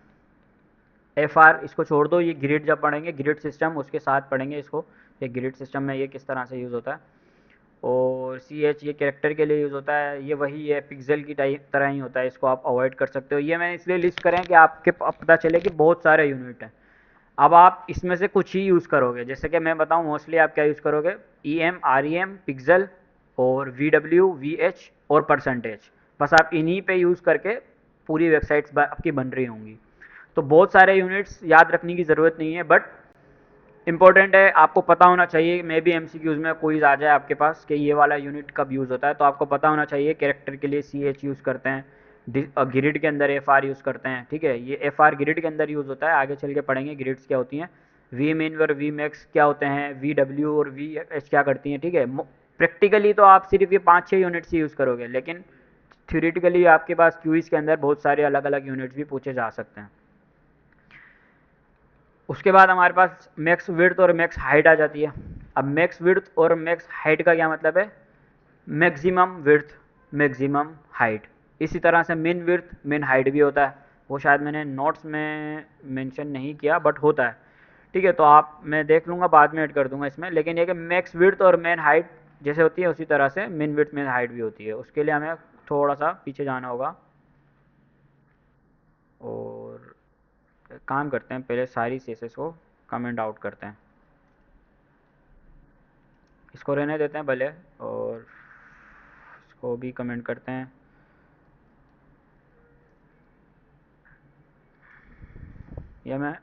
एफ आर इसको छोड़ दो, ये ग्रिड जब पढ़ेंगे, ग्रिड सिस्टम उसके साथ पढ़ेंगे इसको, ये ग्रिड सिस्टम में ये किस तरह से यूज़ होता है। और सी एच ये कैरेक्टर के लिए यूज़ होता है, ये वही है पिक्सल की टाइप तरह ही होता है, इसको आप अवॉइड कर सकते हो। ये मैंने इसलिए लिस्ट करें कि आपके पता चले कि बहुत सारे यूनिट हैं। अब आप इसमें से कुछ ही यूज़ करोगे, जैसे कि मैं बताऊं मोस्टली आप क्या यूज़ करोगे, E M, R E M, pixel, और वी डब्ल्यू, वी एच और परसेंटेज। बस आप इन्हीं पे यूज़ करके पूरी वेबसाइट्स आपकी बन रही होंगी। तो बहुत सारे यूनिट्स याद रखने की ज़रूरत नहीं है, बट इंपॉर्टेंट है, आपको पता होना चाहिए। मे भी एमसीक्यूज़ में क्विज आ जाए आपके पास कि ये वाला यूनिट कब यूज़ होता है, तो आपको पता होना चाहिए। कैरेक्टर के लिए सी एच यूज़ करते हैं, ग्रिड के अंदर एफ आर यूज़ करते हैं। ठीक है, ये एफ आर ग्रिड के अंदर यूज़ होता है, आगे चल के पढ़ेंगे ग्रिड्स क्या होती हैं। वी मिन और वी मैक्स क्या होते हैं, वी डब्ल्यू और वी एच क्या करती हैं। ठीक है, प्रैक्टिकली तो आप सिर्फ ये 5-6 यूनिट्स ही यूज़ करोगे, लेकिन थ्योरेटिकली आपके पास क्यूज़ के अंदर बहुत सारे अलग अलग यूनिट्स भी पूछे जा सकते हैं। उसके बाद हमारे पास मैक्स विड्थ और मैक्स हाइट आ जाती है। अब मैक्स विड्थ और मैक्स हाइट का क्या मतलब है, मैक्सिमम विड्थ, मैक्सिमम हाइट। इसी तरह से मिन विड्थ, मिन हाइट भी होता है। वो शायद मैंने नोट्स में मेंशन नहीं किया, बट होता है। ठीक है, तो आप, मैं देख लूँगा बाद में ऐड कर दूंगा इसमें, लेकिन ये कि मैक्स विड्थ और मेन हाइट जैसे होती है उसी तरह से मिन विड्थ मिन हाइट भी होती है। उसके लिए हमें थोड़ा सा पीछे जाना होगा, और काम करते हैं, पहले सारी सीएसएस को कमेंट आउट करते हैं, इसको रहने देते हैं भले, और इसको भी कमेंट करते हैं। ये मैं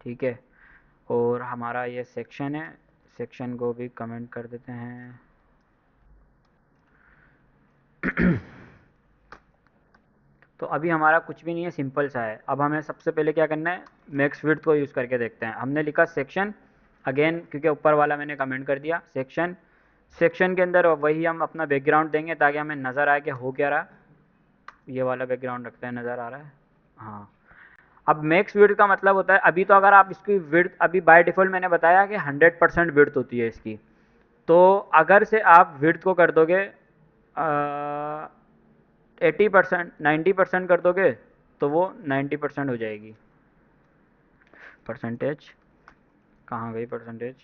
ठीक है, और हमारा ये सेक्शन है, सेक्शन को भी कमेंट कर देते हैं। तो अभी हमारा कुछ भी नहीं है, सिंपल सा है। अब हमें सबसे पहले क्या करना है, मैक्स विड्थ को यूज़ करके देखते हैं। हमने लिखा सेक्शन, अगेन क्योंकि ऊपर वाला मैंने कमेंट कर दिया, सेक्शन, सेक्शन के अंदर वही हम अपना बैकग्राउंड देंगे ताकि हमें नज़र आए कि हो क्या रहा। ये वाला बैकग्राउंड रखते हैं, नज़र आ रहा है, हाँ। अब मैक्स विड्थ का मतलब होता है, अभी तो अगर आप इसकी विड्थ, अभी बाय डिफ़ॉल्ट मैंने बताया कि 100% विड्थ होती है इसकी। तो अगर से आप विड्थ को कर दोगे 80%, 90% कर दोगे, तो वो 90% हो जाएगी। परसेंटेज कहाँ गई परसेंटेज,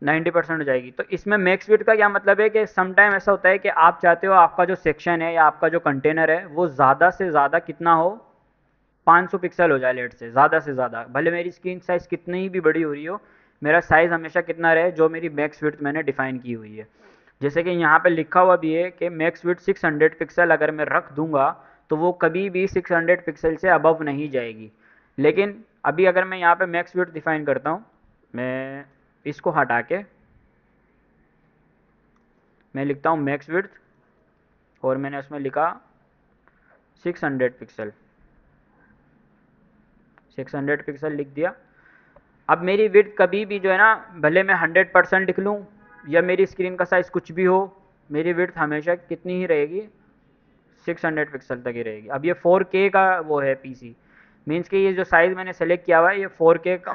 90% हो जाएगी। तो इसमें मैक्स विड्थ का क्या मतलब है कि सम टाइम ऐसा होता है कि आप चाहते हो आपका जो सेक्शन है या आपका जो कंटेनर है वो ज़्यादा से ज़्यादा कितना हो, 500 पिक्सल हो जाए लेट से ज़्यादा, भले मेरी स्क्रीन साइज़ कितनी भी बड़ी हो रही हो, मेरा साइज़ हमेशा कितना रहे जो मेरी मैक्स विड्थ मैंने डिफाइन की हुई है। जैसे कि यहाँ पे लिखा हुआ भी है कि मैक्स विड्थ 600 पिक्सल अगर मैं रख दूंगा तो वो कभी भी 600 पिक्सल से अबव नहीं जाएगी। लेकिन अभी अगर मैं यहाँ पे मैक्स विड्थ डिफाइन करता हूँ, मैं इसको हटा के मैं लिखता हूँ मैक्स विड्थ, और मैंने उसमें लिखा 600 पिक्सल, 600 पिक्सल लिख दिया। अब मेरी विड्थ कभी भी जो है ना, भले मैं 100% लिख लूँ या मेरी स्क्रीन का साइज़ कुछ भी हो, मेरी विड्थ हमेशा कितनी ही रहेगी, 600 पिक्सल तक ही रहेगी। अब ये 4K का वो है पीसी, मीन्स कि ये जो साइज़ मैंने सेलेक्ट किया हुआ है ये 4K का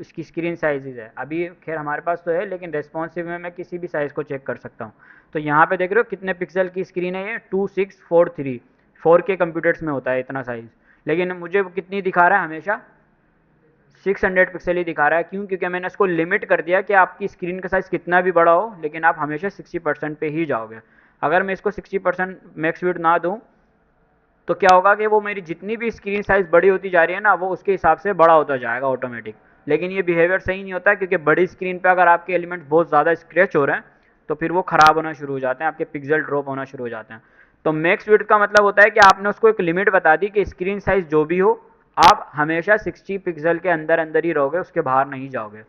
इसकी स्क्रीन साइज़ है। अभी खैर हमारे पास तो है, लेकिन रेस्पॉन्सिव में मैं किसी भी साइज़ को चेक कर सकता हूँ। तो यहाँ पे देख रहे हो कितने पिक्सल की स्क्रीन है, ये 2643, 4K कंप्यूटर्स में होता है इतना साइज़, लेकिन मुझे वो कितनी दिखा रहा है, हमेशा 600 पिक्सल ही दिखा रहा है। क्यों? क्योंकि मैंने इसको लिमिट कर दिया कि आपकी स्क्रीन का साइज़ कितना भी बड़ा हो, लेकिन आप हमेशा 60% पे ही जाओगे। अगर मैं इसको 60% मैक्स विड्थ ना दूँ तो क्या होगा कि वो मेरी जितनी भी स्क्रीन साइज़ बड़ी होती जा रही है ना, वो उसके हिसाब से बड़ा होता जाएगा ऑटोमेटिक। लेकिन ये बिहेवियर सही नहीं होता, क्योंकि बड़ी स्क्रीन पे अगर आपके एलिमेंट बहुत ज़्यादा स्क्रैच हो रहे हैं तो फिर वो ख़राब होना शुरू हो जाते हैं, आपके पिक्सल ड्रॉप होना शुरू हो जाते हैं। तो मैक्स विड्थ का मतलब होता है कि आपने उसको एक लिमिट बता दी कि स्क्रीन साइज़ जो भी हो, आप हमेशा 60 पिक्सल के अंदर अंदर ही रहोगे, उसके बाहर नहीं जाओगे।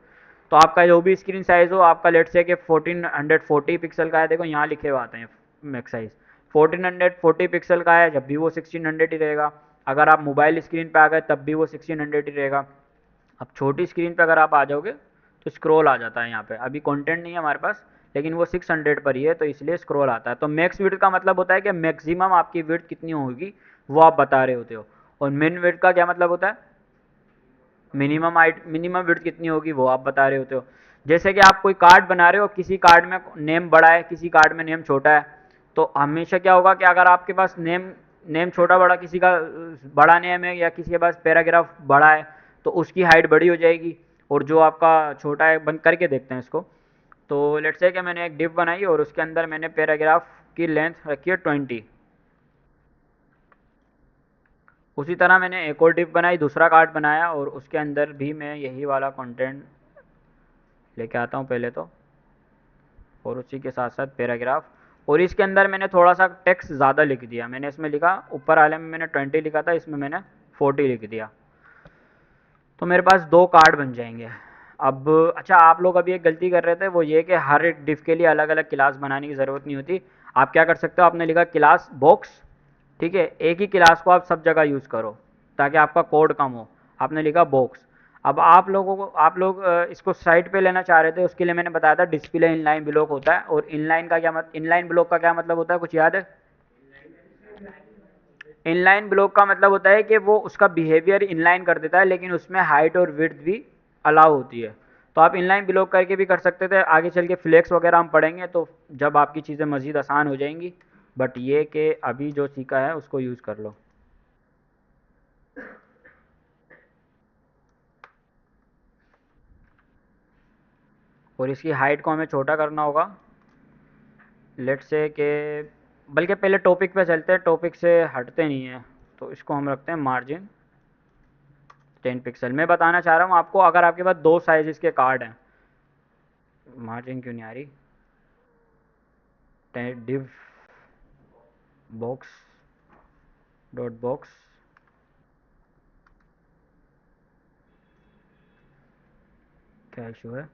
तो आपका जो भी स्क्रीन साइज़ हो, आपका लेट से कि 1440 पिक्सल का है, देखो यहाँ लिखे हुए आते हैं मैक्स साइज़ 1440 पिक्सल का है, जब भी वो 1600 ही रहेगा। अगर आप मोबाइल स्क्रीन पे आ गए तब भी वो 1600 ही रहेगा। अब छोटी स्क्रीन पे अगर आप आ जाओगे तो स्क्रॉल आ जाता है यहाँ पे, अभी कंटेंट नहीं है हमारे पास, लेकिन वो 600 पर ही है तो इसलिए स्क्रॉल आता है। तो मैक्स विड्थ का मतलब होता है कि मैक्सिमम आपकी विड्थ कितनी होगी वो आप बता रहे होते हो। और मिन विड्थ का क्या मतलब होता है, मिनिमम विड्थ कितनी होगी वो आप बता रहे होते हो। जैसे कि आप कोई कार्ड बना रहे हो, किसी कार्ड में नेम बड़ा है, किसी कार्ड में नेम छोटा है, तो हमेशा क्या होगा कि अगर आपके पास नेम नेम छोटा बड़ा, किसी का बड़ा नेम है या किसी के पास पैराग्राफ बड़ा है, तो उसकी हाइट बड़ी हो जाएगी, और जो आपका छोटा है, बंद करके देखते हैं इसको। तो लेट्स से कि मैंने एक डिव बनाई और उसके अंदर मैंने पैराग्राफ की लेंथ रखी है 20। उसी तरह मैंने एक और डिव बनाई, दूसरा कार्ड बनाया, और उसके अंदर भी मैं यही वाला कंटेंट लेके आता हूँ पहले तो, और उसी के साथ साथ पैराग्राफ। और इसके अंदर मैंने थोड़ा सा टेक्स्ट ज़्यादा लिख दिया, मैंने इसमें लिखा, ऊपर वाले में मैंने 20 लिखा था, इसमें मैंने 40 लिख दिया। तो मेरे पास दो कार्ड बन जाएंगे। अब अच्छा, आप लोग अभी एक गलती कर रहे थे, वो ये कि हर एक डिव के लिए अलग अलग क्लास बनाने की ज़रूरत नहीं होती। आप क्या कर सकते हो, आपने लिखा क्लास बॉक्स, ठीक है, एक ही क्लास को आप सब जगह यूज़ करो ताकि आपका कोड कम हो। आपने लिखा बॉक्स। अब आप लोगों को, आप लोग इसको साइड पे लेना चाह रहे थे, उसके लिए मैंने बताया था डिस्प्ले इनलाइन ब्लॉक होता है। और इनलाइन का क्या इनलाइन ब्लॉक का क्या मतलब होता है, कुछ याद है? इनलाइन ब्लॉक का मतलब होता है कि वो उसका बिहेवियर इनलाइन कर देता है, लेकिन उसमें हाइट और विड्थ भी अलाउ होती है। तो आप इनलाइन ब्लॉक करके भी कर सकते थे, आगे चल के फ्लेक्स वगैरह हम पढ़ेंगे तो जब आपकी चीज़ें मज़ीद आसान हो जाएंगी। बट ये कि अभी जो सीखा है उसको यूज़ कर लो। और इसकी हाइट को हमें छोटा करना होगा, लेट से कि, बल्कि पहले टॉपिक पे चलते हैं, टॉपिक से हटते नहीं है, तो इसको हम रखते हैं मार्जिन 10 पिक्सल। मैं बताना चाह रहा हूँ आपको, अगर आपके पास दो साइज़ के कार्ड हैं, मार्जिन क्यों नहीं आ रही, डिव बॉक्स डॉट बॉक्स, क्या इशू है?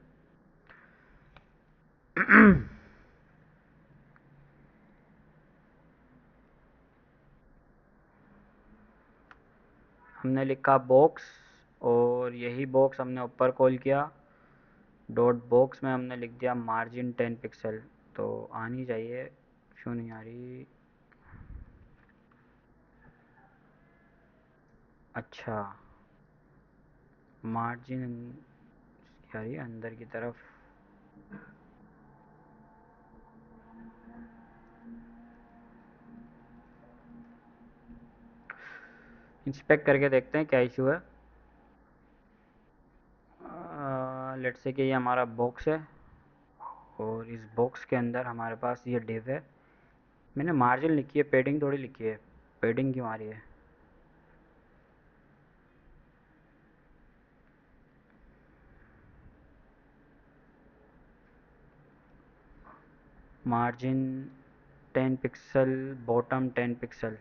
हमने लिखा बॉक्स, और यही बॉक्स हमने ऊपर कॉल किया, डॉट बॉक्स में हमने लिख दिया मार्जिन 10 पिक्सल। तो आनी चाहिए, क्यों नहीं आ रही? अच्छा, मार्जिन क्या रही है अंदर की तरफ, इंस्पेक्ट करके देखते हैं क्या इशू है। लेट्स से कि ये हमारा बॉक्स है और इस बॉक्स के अंदर हमारे पास ये डिव है। मैंने मार्जिन लिखी है, पेडिंग थोड़ी लिखी है। पेडिंग क्यों आ रही है? Margin 10 pixel, bottom 10 pixel.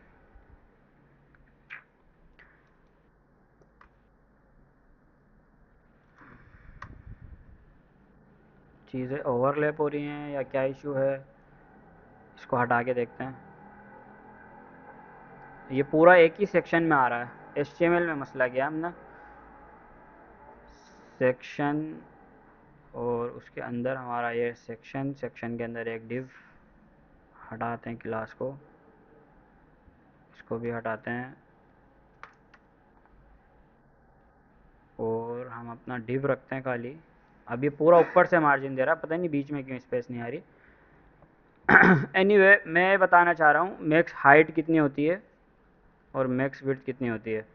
चीज़ें ओवरलैप हो रही हैं या क्या इशू है, इसको हटा के देखते हैं। ये पूरा एक ही सेक्शन में आ रहा है। HTML में मसला किया हमने, सेक्शन, और उसके अंदर हमारा ये सेक्शन, सेक्शन के अंदर एक डिव। हटाते हैं क्लास को, इसको भी हटाते हैं और हम अपना डिव रखते हैं खाली। अब ये पूरा ऊपर से मार्जिन दे रहा है, पता नहीं बीच में क्यों स्पेस नहीं आ रही। एनीवे मैं बताना चाह रहा हूँ मैक्स हाइट कितनी होती है और मैक्स विड्थ कितनी होती है।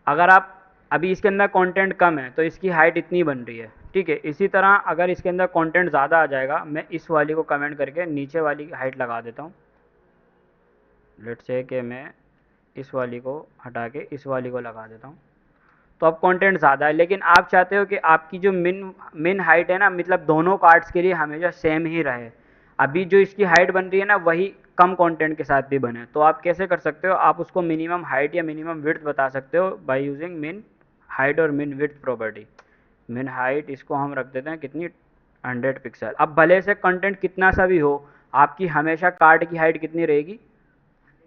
अगर आप अभी इसके अंदर कंटेंट कम है तो इसकी हाइट इतनी बन रही है, ठीक है। इसी तरह अगर इसके अंदर कंटेंट ज़्यादा आ जाएगा, मैं इस वाली को कमेंट करके नीचे वाली की हाइट लगा देता हूँ। लेट्स से कि मैं इस वाली को हटा के इस वाली को लगा देता हूँ, तो अब कंटेंट ज़्यादा है। लेकिन आप चाहते हो कि आपकी जो मिन हाइट है ना, मतलब दोनों कार्ड्स के लिए हमेशा सेम ही रहे। अभी जो इसकी हाइट बन रही है ना, वही कम कंटेंट के साथ भी बने। तो आप कैसे कर सकते हो, आप उसको मिनिमम हाइट या मिनिमम विड्थ बता सकते हो बाय यूजिंग मिन हाइट और मिन विड्थ प्रॉपर्टी। मिन हाइट इसको हम रख देते हैं कितनी, 100 पिक्सल। अब भले से कंटेंट कितना सा भी हो, आपकी हमेशा कार्ड की हाइट कितनी रहेगी,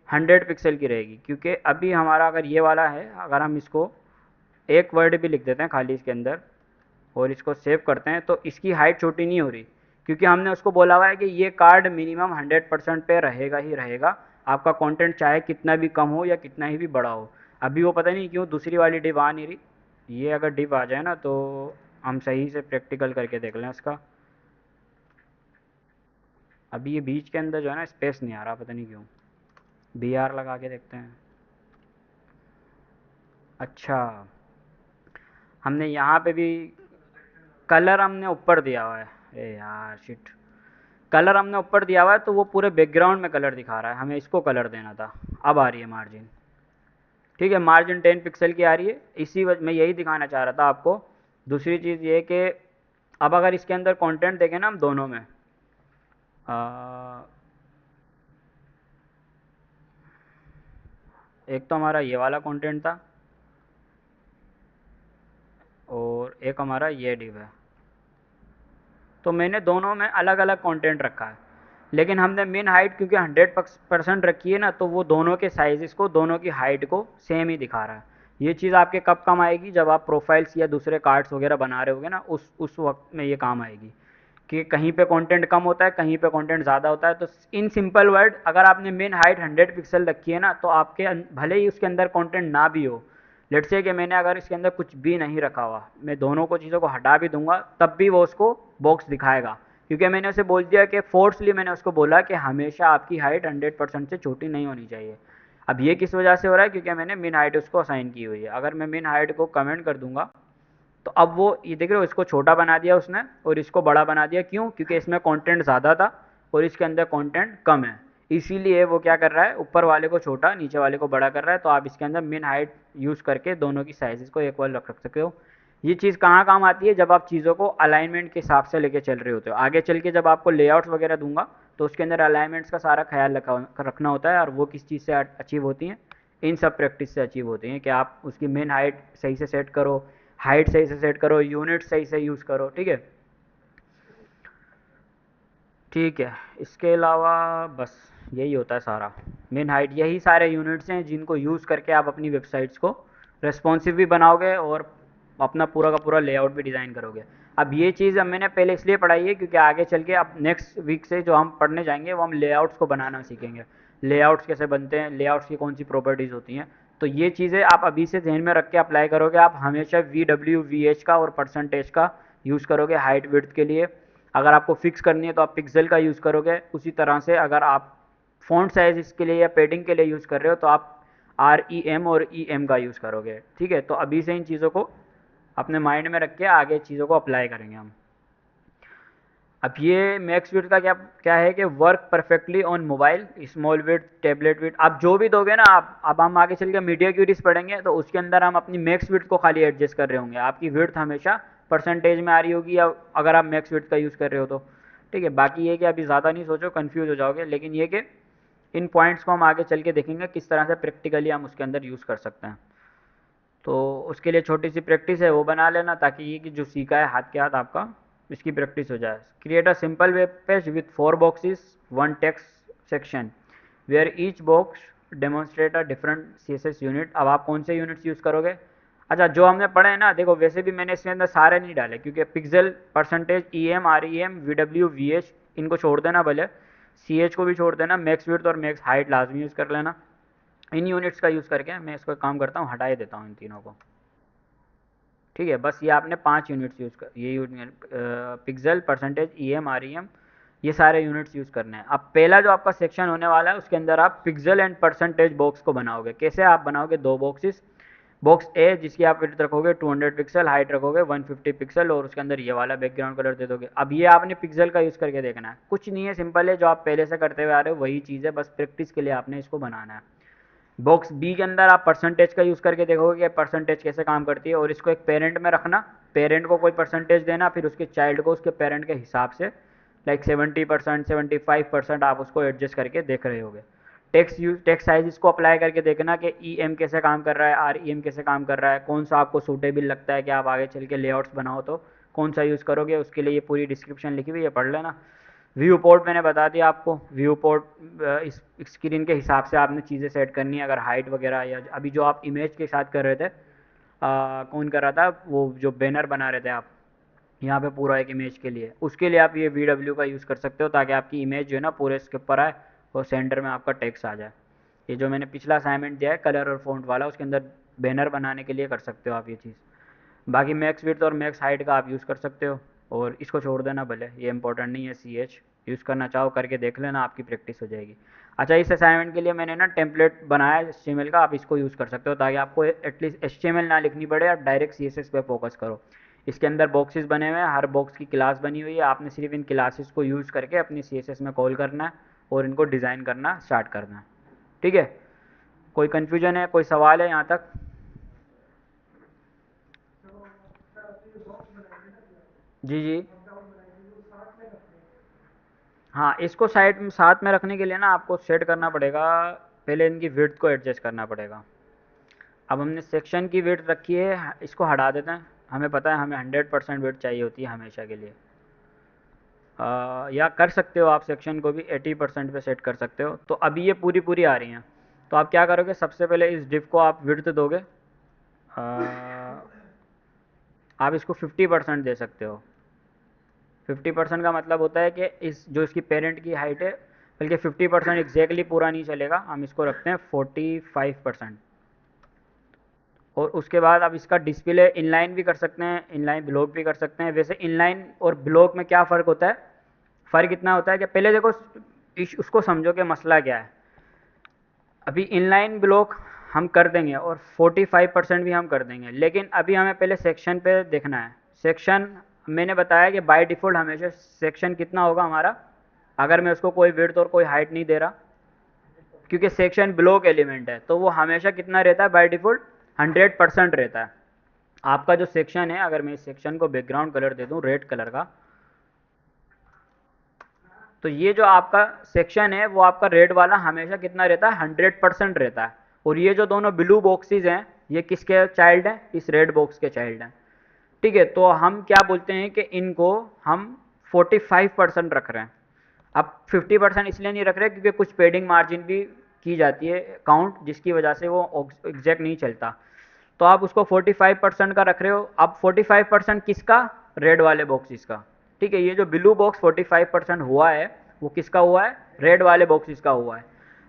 100 पिक्सल की रहेगी। क्योंकि अभी हमारा अगर ये वाला है, अगर हम इसको एक वर्ड भी लिख देते हैं खाली इसके अंदर और इसको सेव करते हैं, तो इसकी हाइट छोटी नहीं हो रही, क्योंकि हमने उसको बोला हुआ है कि ये कार्ड मिनिमम 100% पे रहेगा ही रहेगा। आपका कंटेंट चाहे कितना भी कम हो या कितना ही भी बड़ा हो। अभी वो पता नहीं क्यों दूसरी वाली डिव आ नहीं रही। ये अगर डिव आ जाए ना तो हम सही से प्रैक्टिकल करके देख लें इसका। अभी ये बीच के अंदर जो है ना स्पेस नहीं आ रहा, पता नहीं क्यों। BR लगा के देखते हैं। अच्छा, हमने यहाँ पे भी कलर हमने ऊपर दिया हुआ है। अरे यार शिट, कलर हमने ऊपर दिया हुआ है तो वो पूरे बैकग्राउंड में कलर दिखा रहा है, हमें इसको कलर देना था। अब आ रही है मार्जिन, ठीक है। मार्जिन 10 पिक्सल की आ रही है। इसी वजह मैं यही दिखाना चाह रहा था आपको। दूसरी चीज़ ये कि अब अगर इसके अंदर कंटेंट देखें ना हम दोनों में, एक तो हमारा ये वाला कंटेंट था और एक हमारा ये डिव है। तो मैंने दोनों में अलग अलग कंटेंट रखा है, लेकिन हमने मिन हाइट क्योंकि 100% रखी है ना, तो वो दोनों के साइज़ को, दोनों की हाइट को सेम ही दिखा रहा है। ये चीज़ आपके कब काम आएगी, जब आप प्रोफाइल्स या दूसरे कार्ड्स वगैरह बना रहे होगे ना, उस वक्त में ये काम आएगी कि कहीं पे कंटेंट कम होता है, कहीं पे कंटेंट ज़्यादा होता है। तो इन सिंपल वर्ड, अगर आपने मिन हाइट 100 पिक्सल रखी है ना, तो आपके भले ही उसके अंदर कंटेंट ना भी हो, लेट्स से कि मैंने अगर इसके अंदर कुछ भी नहीं रखा हुआ, मैं दोनों को चीज़ों को हटा भी दूंगा, तब भी वो उसको बॉक्स दिखाएगा। क्योंकि मैंने उसे बोल दिया कि फोर्सली मैंने उसको बोला कि हमेशा आपकी हाइट 100% से छोटी नहीं होनी चाहिए। अब ये किस वजह से हो रहा है, क्योंकि मैंने मिन हाइट उसको असाइन की हुई है। अगर मैं मिन हाइट को कमेंट कर दूंगा तो अब वो, ये देख रहे हो, इसको छोटा बना दिया उसने और इसको बड़ा बना दिया। क्यों? क्योंकि इसमें कंटेंट ज़्यादा था और इसके अंदर कंटेंट कम है। इसीलिए वो क्या कर रहा है, ऊपर वाले को छोटा, नीचे वाले को बड़ा कर रहा है। तो आप इसके अंदर मिन हाइट यूज़ करके दोनों की साइज़ को एक बार रख सकते हो। ये चीज़ कहाँ काम आती है, जब आप चीज़ों को अलाइनमेंट के हिसाब से लेके चल रहे होते हो। आगे चल के जब आपको लेआउट्स वगैरह दूंगा तो उसके अंदर अलाइनमेंट्स का सारा ख्याल रखना होता है। और वो किस चीज़ से अचीव होती हैं, इन सब प्रैक्टिस से अचीव होती हैं कि आप उसकी मेन हाइट सही से सेट करो, हाइट सही से सेट करो, यूनिट सही से यूज़ करो, ठीक है। ठीक है, इसके अलावा बस यही होता है सारा। मेन हाइट, यही सारे यूनिट्स हैं जिनको यूज़ करके आप अपनी वेबसाइट्स को रेस्पॉन्सिव भी बनाओगे और अपना पूरा का पूरा लेआउट भी डिज़ाइन करोगे। अब ये चीज़ अब मैंने पहले इसलिए पढ़ाई है क्योंकि आगे चल के अब नेक्स्ट वीक से जो हम पढ़ने जाएंगे वो हम लेआउट्स को बनाना सीखेंगे। लेआउट्स कैसे बनते हैं, लेआउट्स की कौन सी प्रॉपर्टीज़ होती हैं। तो ये चीज़ें आप अभी से ध्यान में रख के अप्लाई करोगे। आप हमेशा VW VH का और परसेंटेज का यूज़ करोगे हाइट विड्थ के लिए। अगर आपको फिक्स करनी है तो आप पिक्सल का यूज़ करोगे। उसी तरह से अगर आप फ़ॉन्ट साइज़ इसके लिए या पेडिंग के लिए यूज़ कर रहे हो तो आप REM और EM का यूज़ करोगे, ठीक है। तो अभी से इन चीज़ों को अपने माइंड में रख के आगे चीज़ों को अप्लाई करेंगे हम। अब ये मैक्स विड्थ का क्या क्या है कि work perfectly on mobile, small width, tablet width, आप जो भी दोगे ना आप, अब हम आगे चल के मीडिया क्यूरीज पढ़ेंगे तो उसके अंदर हम अपनी मैक्स विड्थ को खाली एडजस्ट कर रहे होंगे, आपकी विड्थ हमेशा परसेंटेज में आ रही होगी, या अगर आप मैक्स विड्थ का यूज़ कर रहे हो तो ठीक है। बाकी ये कि अभी ज़्यादा नहीं सोचो, कन्फ्यूज हो जाओगे, लेकिन ये कि इन पॉइंट्स को हम आगे चल के देखेंगे किस तरह से प्रैक्टिकली हम उसके अंदर यूज़ कर सकते हैं। तो उसके लिए छोटी सी प्रैक्टिस है वो बना लेना, ताकि ये कि जो सीखा है हाथ के हाथ आपका इसकी प्रैक्टिस हो जाए। Create a simple web page with 4 boxes, 1 text section where each box demonstrate a different CSS unit. अब आप कौन से यूनिट्स यूज़ करोगे? अच्छा, जो हमने पढ़े हैं ना, देखो वैसे भी मैंने इसके अंदर सारे नहीं डाले, क्योंकि pixel, percentage, EM, REM, VW, VH इनको छोड़ देना, भले CH को भी छोड़ देना, मैक्स विड्थ और मैक्स हाइट लाजमी यूज़ कर लेना। इन यूनिट्स का यूज़ करके मैं इसको काम करता हूँ, हटा ही देता हूँ इन तीनों को। ठीक है, बस ये आपने 5 यूनिट्स यूज़ कर, ये unit pixel, percentage, EM, REM, ये सारे यूनिट्स यूज़ करने हैं। अब पहला जो आपका सेक्शन होने वाला है उसके अंदर आप पिक्सल एंड परसेंटेज बॉक्स को बनाओगे। कैसे आप बनाओगे? 2 बॉक्सेस, बॉक्स ए जिसकी आप विड्थ रखोगे 200 पिक्सल, हाइट रखोगे 150 पिक्सल, और उसके अंदर ये वाला बैकग्राउंड कलर दे दोगे। अब ये आपने पिक्सल का यूज़ करके देखना है, कुछ नहीं है, सिंपल है, जो आप पहले से करते हुए आ रहे हो वही चीज़ है, बस प्रैक्टिस के लिए आपने इसको बनाना है। बॉक्स बी के अंदर आप परसेंटेज का यूज़ करके देखोगे कि परसेंटेज कैसे काम करती है, और इसको एक पेरेंट में रखना, पेरेंट को कोई परसेंटेज देना, फिर उसके चाइल्ड को उसके पेरेंट के हिसाब से लाइक 70%, 75% आप उसको एडजस्ट करके देख रहे होगे। टेक्स्ट साइज इसको अप्लाई करके देखना कि EM कैसे काम कर रहा है, REM कैसे काम कर रहा है, कौन सा आपको सूटेबल लगता है कि आप आगे चल के लेआउट्स बनाओ तो कौन सा यूज़ करोगे, उसके लिए ये पूरी डिस्क्रिप्शन लिखी हुई है, पढ़ लेना। व्यू पोर्ट मैंने बता दिया आपको, व्यू पोर्ट इस स्क्रीन के हिसाब से आपने चीज़ें सेट करनी है, अगर हाइट वगैरह, या अभी जो आप इमेज के साथ कर रहे थे, कौन कर रहा था वो, जो बैनर बना रहे थे आप यहाँ पे पूरा एक इमेज के लिए, उसके लिए आप ये VW का यूज़ कर सकते हो, ताकि आपकी इमेज जो है ना पूरे इसके ऊपर आए और सेंटर में आपका टेक्स्ट आ जाए। ये जो मैंने पिछला असाइनमेंट दिया है कलर और फ़ॉन्ट वाला, उसके अंदर बैनर बनाने के लिए कर सकते हो आप ये चीज़। बाकी मैक्स विड्थ और मैक्स हाइट का आप यूज़ कर सकते हो, और इसको छोड़ देना भले, ये इंपॉर्टेंट नहीं है। CH यूज़ करना चाहो करके देख लेना, आपकी प्रैक्टिस हो जाएगी। अच्छा, इस असाइनमेंट के लिए मैंने ना टेम्पलेट बनाया है HTML का, आप इसको यूज़ कर सकते हो, ताकि आपको एटलीस्ट HTML ना लिखनी पड़े, आप डायरेक्ट CSS पे फोकस करो। इसके अंदर बॉक्सेस बने हुए हैं, हर बॉक्स की क्लास बनी हुई है, आपने सिर्फ इन क्लासेस को यूज़ करके अपनी CSS में कॉल करना है और इनको डिज़ाइन करना स्टार्ट करना है। ठीक है, कोई कन्फ्यूजन है, कोई सवाल है यहाँ तक? जी जी। हाँ, इसको साइड में साथ में रखने के लिए ना आपको सेट करना पड़ेगा, पहले इनकी विड्थ को एडजस्ट करना पड़ेगा। अब हमने सेक्शन की विड्थ रखी है, इसको हटा देते हैं, हमें पता है हमें 100% विड्थ चाहिए होती है हमेशा के लिए। या कर सकते हो आप सेक्शन को भी 80% पे सेट कर सकते हो। तो अभी ये पूरी पूरी आ रही हैं, तो आप क्या करोगे, सबसे पहले इस डिव को आप विड्थ दोगे, आप इसको 50% दे सकते हो। 50% का मतलब होता है कि इस जो इसकी पेरेंट की हाइट है, बल्कि 50% एग्जैक्टली पूरा नहीं चलेगा, हम इसको रखते हैं 45%। और उसके बाद अब इसका डिस्प्ले इनलाइन भी कर सकते हैं, इनलाइन ब्लॉक भी कर सकते हैं। वैसे इनलाइन और ब्लॉक में क्या फ़र्क होता है? फ़र्क इतना होता है कि पहले देखो उसको समझो कि मसला क्या है। अभी इनलाइन ब्लॉक हम कर देंगे और 45% भी हम कर देंगे, लेकिन अभी हमें पहले सेक्शन पे देखना है। सेक्शन मैंने बताया कि बाय डिफ़ॉल्ट हमेशा सेक्शन कितना होगा हमारा, अगर मैं उसको कोई विड्थ और कोई हाइट नहीं दे रहा, क्योंकि सेक्शन ब्लॉक एलिमेंट है, तो वो हमेशा कितना रहता है बाय डिफ़ॉल्ट? 100% रहता है। आपका जो सेक्शन है, अगर मैं इस सेक्शन को बैकग्राउंड कलर दे दूं रेड कलर का, तो ये जो आपका सेक्शन है वो आपका रेड वाला हमेशा कितना रहता है? 100% रहता है। और ये जो दोनों ब्लू बॉक्सेस हैं, ये किसके चाइल्ड हैं? इस रेड बॉक्स के चाइल्ड हैं। ठीक है, तो हम क्या बोलते हैं कि इनको हम 45% रख रहे हैं। अब 50% इसलिए नहीं रख रहे क्योंकि कुछ पेडिंग मार्जिन भी की जाती है काउंट, जिसकी वजह से वो एग्जैक्ट नहीं चलता। तो आप उसको 45% का रख रहे हो। अब 45% किसका? रेड वाले बॉक्सेस का। ठीक है, ये जो ब्लू बॉक्स 45% हुआ है वो किसका हुआ है? रेड वाले बॉक्सेस का हुआ है।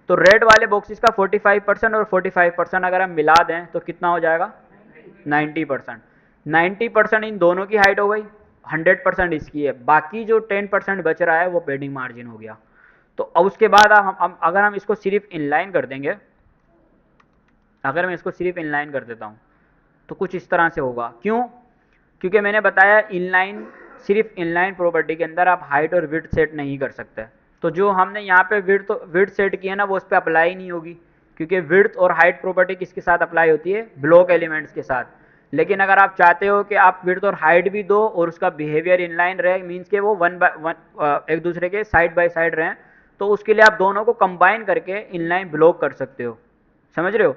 तो रेड वाले बॉक्सेस का 45% और 45% अगर हम मिला दें तो कितना हो जाएगा? 90%। 90% इन दोनों की हाइट हो गई, 100% इसकी है, बाकी जो 10% बच रहा है वो पेडिंग मार्जिन हो गया। तो अब उसके बाद अगर हम इसको सिर्फ इनलाइन कर देंगे, अगर मैं इसको सिर्फ इनलाइन कर देता हूँ तो कुछ इस तरह से होगा। क्यों? क्योंकि मैंने बताया इनलाइन, सिर्फ इनलाइन प्रॉपर्टी के अंदर आप हाइट और विड्थ सेट नहीं कर सकते। तो जो हमने यहाँ पे विड्थ सेट किया ना वो उस पर अप्लाई नहीं होगी, क्योंकि विड्थ और हाइट प्रॉपर्टी किसके साथ अप्लाई होती है, ब्लॉक एलिमेंट्स के साथ। लेकिन अगर आप चाहते हो कि आप विड्थ और हाइट भी दो और उसका बिहेवियर इनलाइन रहे, मीन्स के वो एक दूसरे के साइड बाय साइड रहें, तो उसके लिए आप दोनों को कंबाइन करके इनलाइन ब्लॉक कर सकते हो। समझ रहे हो?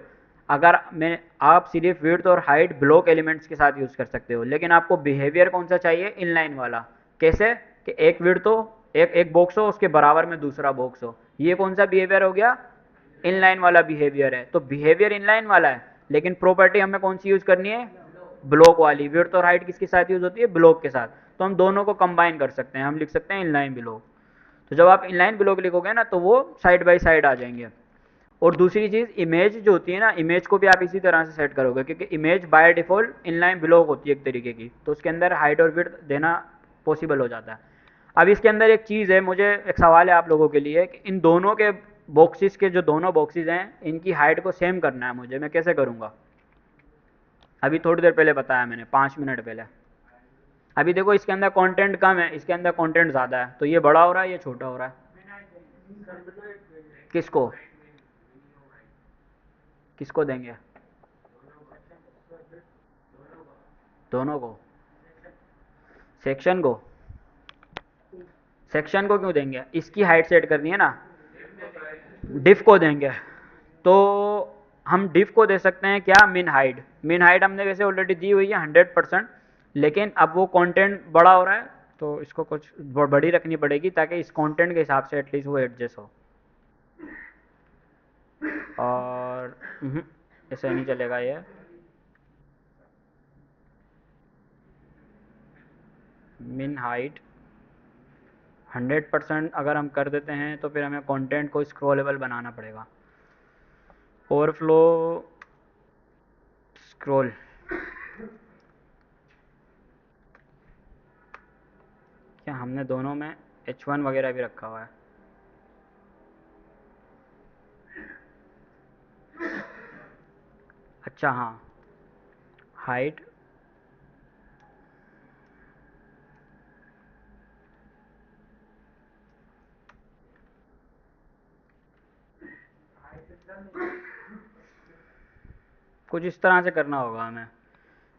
अगर मैं आप सिर्फ विड्थ और हाइट ब्लॉक एलिमेंट्स के साथ यूज़ कर सकते हो, लेकिन आपको बिहेवियर कौन सा चाहिए, इनलाइन वाला। कैसे कि एक विड्थ हो, एक बॉक्स हो, उसके बराबर में दूसरा बॉक्स हो, ये कौन सा बिहेवियर हो गया, इनलाइन वाला बिहेवियर है। तो बिहेवियर इनलाइन वाला है, लेकिन प्रॉपर्टी हमें कौन सी यूज़ करनी है, ब्लॉक वाली। विड्थ और हाइट किसके साथ यूज़ होती है, ब्लॉक के साथ। तो हम दोनों को कंबाइन कर सकते हैं, हम लिख सकते हैं इनलाइन ब्लॉक। तो जब आप इनलाइन ब्लॉक लिखोगे ना तो वो साइड बाय साइड आ जाएंगे। और दूसरी चीज़, इमेज जो होती है ना, इमेज को भी आप इसी तरह से सेट करोगे, क्योंकि image by default inline block होती है एक तरीके की, तो उसके अंदर हाइट और विड्थ देना पॉसिबल हो जाता है। अब इसके अंदर एक चीज़ है, मुझे एक सवाल है आप लोगों के लिए कि इन दोनों के बॉक्सेस के जो दोनों बॉक्सेस हैं इनकी हाइट को सेम करना है मुझे, मैं कैसे करूँगा? अभी थोड़ी देर पहले बताया मैंने, 5 मिनट पहले। अभी देखो इसके अंदर कंटेंट कम है, इसके अंदर कंटेंट ज़्यादा है, तो ये बड़ा हो रहा है, ये छोटा हो रहा है। किसको किसको देंगे? दोनों को, सेक्शन को। सेक्शन को क्यों देंगे, इसकी हाइट सेट करनी है ना, डिफ को देंगे। तो हम डिफ को दे सकते हैं क्या, मिन हाइट। मिन हाइट हमने वैसे ऑलरेडी दी हुई है 100%, लेकिन अब वो कंटेंट बड़ा हो रहा है तो इसको कुछ बड़ी रखनी पड़ेगी ताकि इस कंटेंट के हिसाब से एटलीस्ट वो एडजस्ट हो। और ऐसे नहीं चलेगा ये, मिन हाइट 100% अगर हम कर देते हैं तो फिर हमें कंटेंट को स्क्रॉलेबल बनाना पड़ेगा। ओवरफ्लो स्क्रॉल, क्या हमने दोनों में H1 वगैरह भी रखा हुआ है? अच्छा हाँ, हाइट कुछ इस तरह से करना होगा हमें,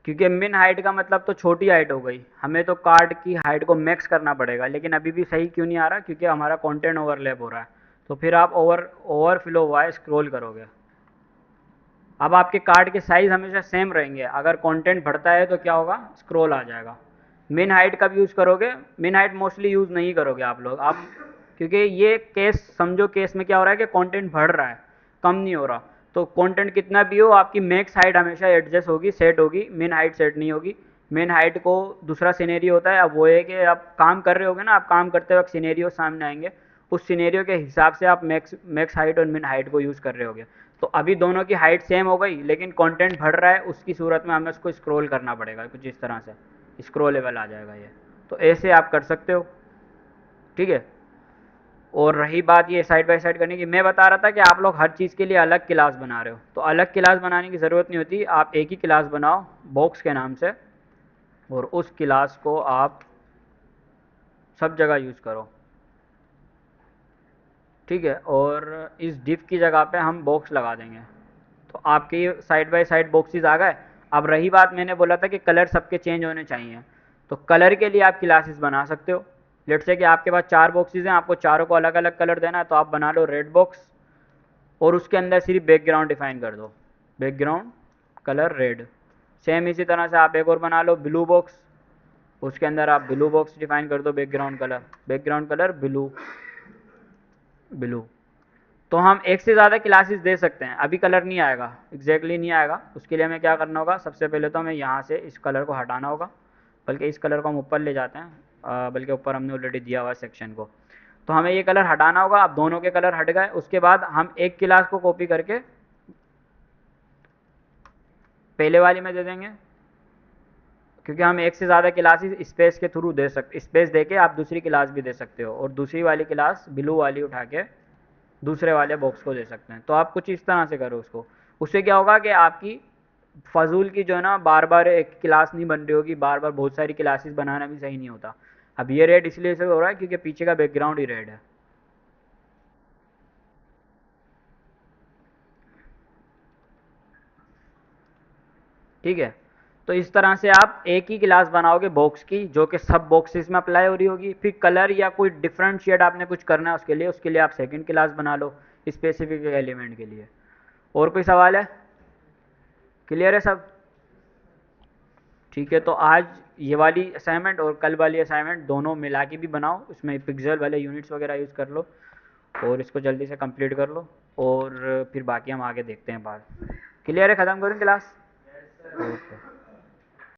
क्योंकि मिन हाइट का मतलब तो छोटी हाइट हो गई, हमें तो कार्ड की हाइट को मैक्स करना पड़ेगा। लेकिन अभी भी सही क्यों नहीं आ रहा, क्योंकि हमारा कंटेंट ओवरलैप हो रहा है। तो फिर आप ओवरफ्लो वाई स्क्रॉल करोगे। अब आपके कार्ड के साइज़ हमेशा सेम रहेंगे, अगर कंटेंट बढ़ता है तो क्या होगा, स्क्रॉल आ जाएगा। मिन हाइट कब यूज़ करोगे, मिन हाइट मोस्टली यूज़ नहीं करोगे आप लोग, आप, क्योंकि ये केस समझो, केस में क्या हो रहा है कि कंटेंट बढ़ रहा है, कम नहीं हो रहा। तो कंटेंट कितना भी हो, आपकी मैक्स हाइट हमेशा एडजस्ट होगी, सेट होगी, मिन हाइट सेट नहीं होगी। मिन हाइट को दूसरा सिनेरियो होता है, अब वो है कि आप काम कर रहे होगे ना, आप काम करते वक्त सिनेरियो सामने आएंगे, उस सिनेरियो के हिसाब से आप मैक्स हाइट और मिन हाइट को यूज़ कर रहे होगे। तो अभी दोनों की हाइट सेम हो गई, लेकिन कंटेंट बढ़ रहा है, उसकी सूरत में हमें उसको स्क्रॉल करना पड़ेगा कुछ इस तरह से, स्क्रॉलेबल आ जाएगा ये। तो ऐसे आप कर सकते हो, ठीक है। और रही बात ये साइड बाय साइड करने की, मैं बता रहा था कि आप लोग हर चीज़ के लिए अलग क्लास बना रहे हो, तो अलग क्लास बनाने की ज़रूरत नहीं होती, आप एक ही क्लास बनाओ बॉक्स के नाम से, और उस क्लास को आप सब जगह यूज़ करो, ठीक है। और इस डिफ की जगह पे हम बॉक्स लगा देंगे, तो आपके साइड बाय साइड बॉक्सेस आ गए। अब रही बात, मैंने बोला था कि कलर सबके चेंज होने चाहिए, तो कलर के लिए आप क्लासेस बना सकते हो। लेट से कि आपके पास 4 बॉक्सेस हैं, आपको चारों को अलग अलग कलर देना है, तो आप बना लो रेड बॉक्स, और उसके अंदर सिर्फ बैकग्राउंड डिफाइन कर दो, बैकग्राउंड कलर रेड। सेम इसी तरह से आप एक और बना लो ब्लू बॉक्स, उसके अंदर आप ब्लू बॉक्स डिफाइन कर दो, बैकग्राउंड कलर ब्लू, ब्लू। तो हम एक से ज़्यादा क्लासेस दे सकते हैं। अभी कलर नहीं आएगा, एग्जैक्टली नहीं आएगा, उसके लिए हमें क्या करना होगा, सबसे पहले तो हमें यहाँ से इस कलर को हटाना होगा, बल्कि इस कलर को हम ऊपर ले जाते हैं, बल्कि ऊपर हमने ऑलरेडी दिया हुआ सेक्शन को। तो हमें ये कलर हटाना होगा। अब दोनों के कलर हट गए, उसके बाद हम एक क्लास को कॉपी करके पहले वाली में दे देंगे, क्योंकि हम एक से ज़्यादा क्लासेस स्पेस के थ्रू दे सकते, स्पेस दे के आप दूसरी क्लास भी दे सकते हो, और दूसरी वाली क्लास ब्लू वाली उठा के दूसरे वाले बॉक्स को दे सकते हैं। तो आप कुछ इस तरह से करो उसको, उससे क्या होगा कि आपकी फजूल की जो है ना, बार बार एक क्लास नहीं बन रही होगी, बार बार बहुत सारी क्लासेस बनाना भी सही नहीं होता। अब ये रेड इसलिए से हो रहा है क्योंकि पीछे का बैकग्राउंड ही रेड है। ठीक है, तो इस तरह से आप एक ही क्लास बनाओगे बॉक्स की, जो कि सब बॉक्सेस में अप्लाई हो रही होगी। फिर कलर या कोई डिफरेंशिएट आपने कुछ करना है उसके लिए आप सेकंड क्लास बना लो स्पेसिफिक एलिमेंट के लिए। और कोई सवाल है? क्लियर है सब? ठीक है, तो आज ये वाली असाइनमेंट और कल वाली असाइनमेंट दोनों मिला के भी बनाओ, उसमें पिक्सल वाले यूनिट्स वगैरह यूज़ कर लो, और इसको जल्दी से कंप्लीट कर लो, और फिर बाकी हम आगे देखते हैं बाद। क्लियर है? ख़त्म करूँ क्लास? ओके।